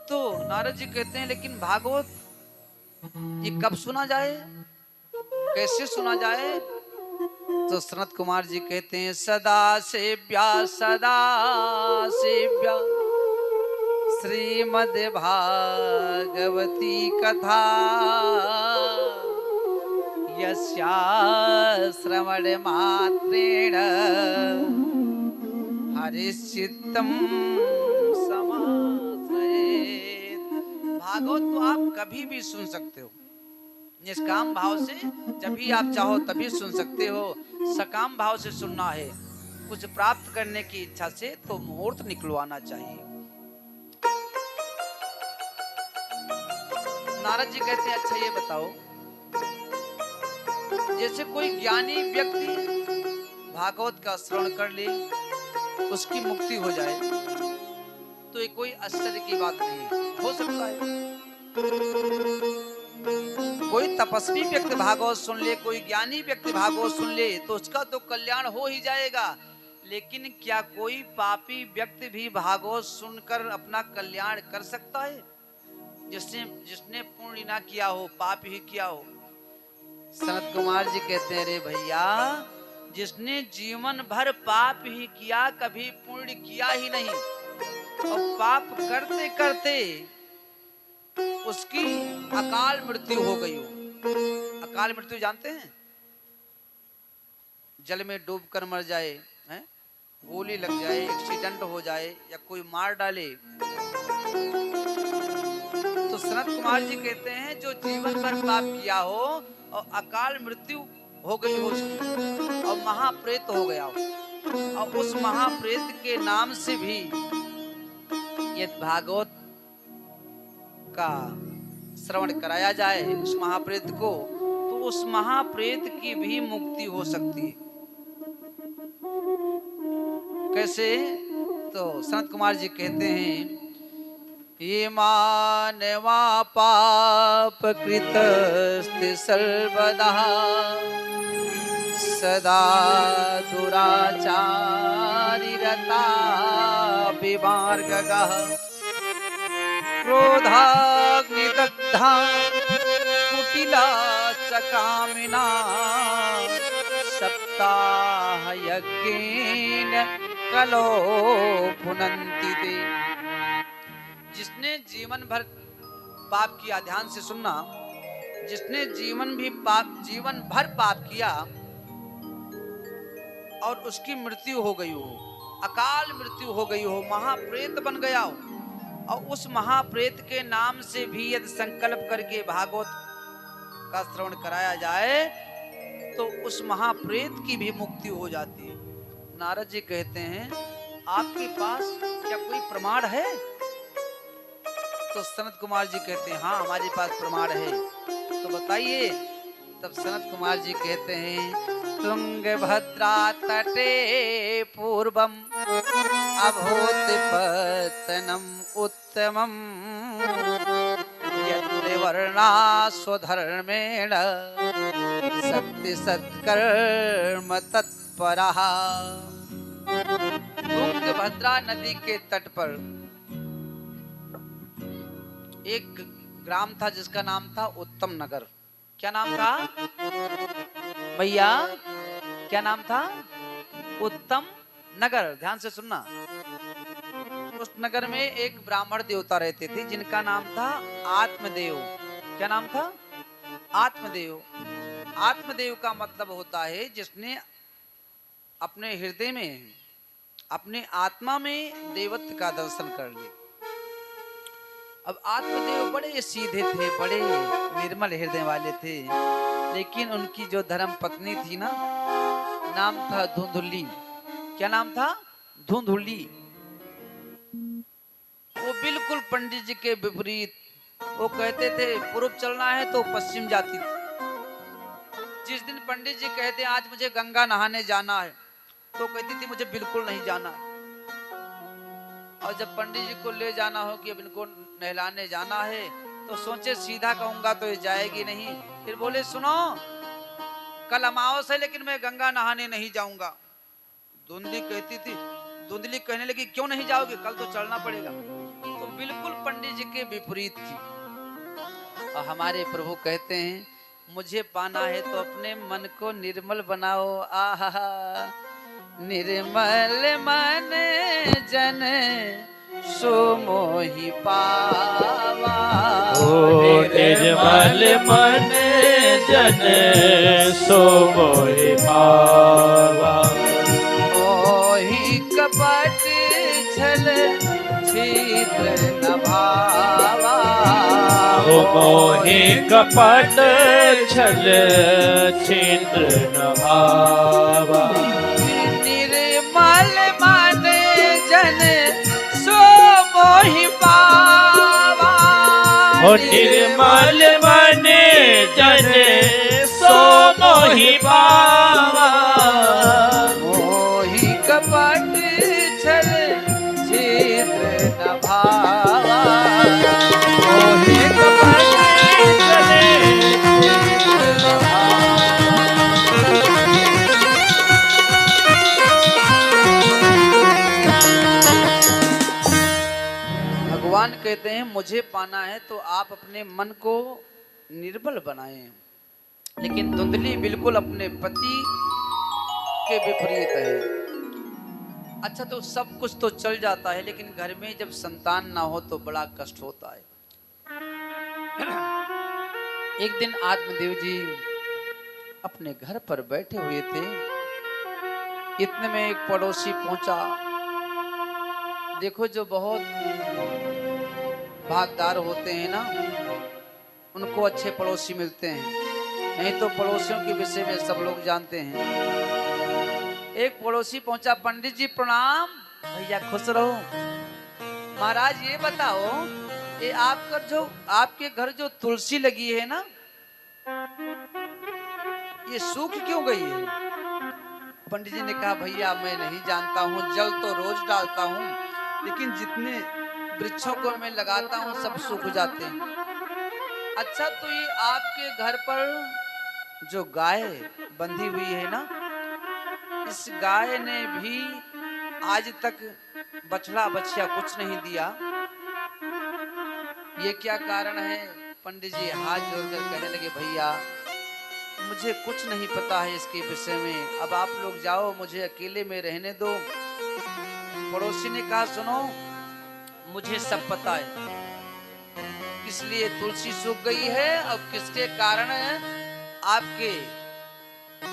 तो नारद जी कहते हैं, लेकिन भागवत ये कब सुना जाए, कैसे सुना जाए? तो सनत कुमार जी कहते हैं, सदा सेव्या श्रीमद् भागवती कथा यस्या श्रवण मात्रेण हरिश्चित्तम समाश्रयेत्। भागवत तो आप कभी भी सुन सकते हो, निष्काम भाव से, जब भी आप चाहो तभी सुन सकते हो। सकाम भाव से सुनना है, कुछ प्राप्त करने की इच्छा से, तो मुहूर्त निकलवाना चाहिए। नारद जी कहते हैं, अच्छा ये बताओ, जैसे कोई ज्ञानी व्यक्ति भागवत का श्रवण कर ले, उसकी मुक्ति हो जाए, तो ये कोई आश्चर्य की बात नहीं, हो सकता है। कोई तपस्वी व्यक्ति भागवत सुन ले, कोई ज्ञानी व्यक्ति भागवत सुन ले, तो उसका तो कल्याण हो ही जाएगा। लेकिन क्या कोई पापी व्यक्ति भी भागवत सुनकर अपना कल्याण कर सकता है? जिसने पुण्य ना किया हो, पाप ही किया हो। सनत कुमार जी कहते हैं, अरे भैया, जिसने जीवन भर पाप ही किया, कभी पुण्य किया ही नहीं, और पाप करते करते उसकी अकाल मृत्यु हो गई हो। अकाल मृत्यु जानते हैं? जल में डूबकर मर जाए, हैं? गोली लग जाए, एक्सीडेंट हो जाए, या कोई मार डाले। तो सनत कुमार जी कहते हैं, जो जीवन भर पाप किया हो और अकाल मृत्यु हो गई हो उसकी, और महाप्रेत हो गया हो, और उस महाप्रेत के नाम से भी यदि भागवत का श्रवण कराया जाए उस महाप्रेत को, तो उस महाप्रेत की भी मुक्ति हो सकती है। कैसे? तो सनत कुमार जी कहते हैं, ये मानवा पाप कृतस्ते सर्वदा सदा दुराचारी रता विमार्गगः क्रोधाग्निदग्धा कुटिला च कामिना सप्ताह यज्ञेन कलो पुनन्ति ते। जिसने जीवन भर पाप किया, ध्यान से सुनना, जिसने जीवन भर पाप किया और उसकी मृत्यु हो गई हो, अकाल मृत्यु हो गई हो, महाप्रेत बन गया हो, और उस महाप्रेत के नाम से भी यदि संकल्प करके भागवत का श्रवण कराया जाए तो उस महाप्रेत की भी मुक्ति हो जाती है। नारद जी कहते हैं आपके पास क्या कोई प्रमाण है? तो सनत कुमार जी कहते हैं हाँ हमारे पास प्रमाण है। तो बताइए। तब सनत कुमार जी कहते हैं तुंगभद्रा तटे पूर्वम अभूत पतनम उत्तमम यत्रिवर्णा स्वधर्मेण सत्य सत्कर्म तत्परः। तुंगभद्रा नदी के तट पर एक ग्राम था जिसका नाम था उत्तम नगर। क्या नाम था भैया? क्या नाम था? उत्तम नगर। ध्यान से सुनना। उस नगर में एक ब्राह्मण देवता रहते थे जिनका नाम था आत्मदेव। क्या नाम था? आत्मदेव। आत्मदेव का मतलब होता है जिसने अपने हृदय में, अपने आत्मा में देवत्व का दर्शन कर लिया। अब आत्मदेव बड़े सीधे थे, बड़े निर्मल हृदय वाले थे, लेकिन उनकी जो धर्म पत्नी थी ना, नाम था धुंधुली। क्या नाम था? धुंधुली। वो बिल्कुल पंडित जी के विपरीत। वो कहते थे पूर्व चलना है तो पश्चिम जाती थी। जिस दिन पंडित जी कहते आज मुझे गंगा नहाने जाना है तो कहती थी मुझे बिल्कुल नहीं जाना। और जब पंडित जी को ले जाना हो कि अब इनको नहलाने जाना है तो सोचे सीधा कहूंगा तो ये जाएगी नहीं। फिर बोले सुनो कल अमावस है लेकिन मैं गंगा नहाने नहीं जाऊंगा। धुंधली कहती थी, धुंधली कहने लगी क्यों नहीं जाओगे? कल तो चलना पड़ेगा। तो बिल्कुल पंडित जी के विपरीत थी। और हमारे प्रभु कहते हैं मुझे पाना है तो अपने मन को निर्मल बनाओ। आहा निर्मल मन जन सो मोहि पावा। निर्मल मन जन सो मोहि पावा। मोहि कपट छल छिद्र न भावा। मोहि कपट छल छिद्र न भावा। निर्मल मन जन सो मोहि पावा। निर्मल मन जन सो मोहि पावा। मोहि कपट छल छिद्र न भावा। मोहि कपट छल छिद्र न भगवान कहते हैं मुझे पाना है तो आप अपने मन को निर्बल बनाएं। लेकिन धुंधली बिल्कुल अपने पति के विपरीत है। अच्छा तो सब कुछ तो चल जाता है लेकिन घर में जब संतान ना हो तो बड़ा कष्ट होता है। एक दिन आत्मदेव जी अपने घर पर बैठे हुए थे। इतने में एक पड़ोसी पहुंचा। देखो जो बहुत भागदार होते हैं ना उनको अच्छे पड़ोसी मिलते हैं, नहीं तो पड़ोसियों के विषय में सब लोग जानते हैं। एक पड़ोसी पहुंचा, पंडित जी प्रणाम। भैया खुश रहो। महाराज ये बताओ ये आपके घर जो तुलसी लगी है ना ये सूख क्यों गई है? पंडित जी ने कहा भैया मैं नहीं जानता हूँ, जल तो रोज डालता हूँ लेकिन जितने वृक्षों को मैं लगाता हूँ सब सूख जाते हैं। अच्छा तो ये आपके घर पर जो गाय बंधी हुई है ना इस गाय ने भी आज तक बछड़ा बछिया कुछ नहीं दिया, ये क्या कारण है? पंडित जी हाथ जोड़कर कहने लगे भैया मुझे कुछ नहीं पता है इसके विषय में, अब आप लोग जाओ मुझे अकेले में रहने दो। पड़ोसी ने कहा सुनो मुझे सब पता है किस लिए तुलसी सूख गई है और किसके कारण आपके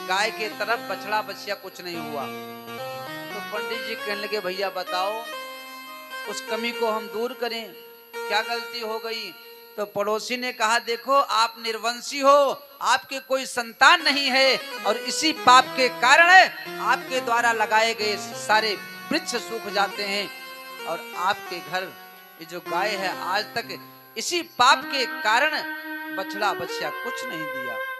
गाय के तरफ बछड़ा बछिया कुछ नहीं हुआ। तो पंडित जी कहने लगे भैया बताओ उस कमी को हम दूर करें, क्या गलती हो गई। तो पड़ोसी ने कहा देखो आप निर्वंशी हो, आपके कोई संतान नहीं है और इसी पाप के कारण आपके द्वारा लगाए गए सारे वृक्ष सूख जाते हैं और आपके घर ये जो गाय है आज तक इसी पाप के कारण बछड़ा बछिया कुछ नहीं दिया।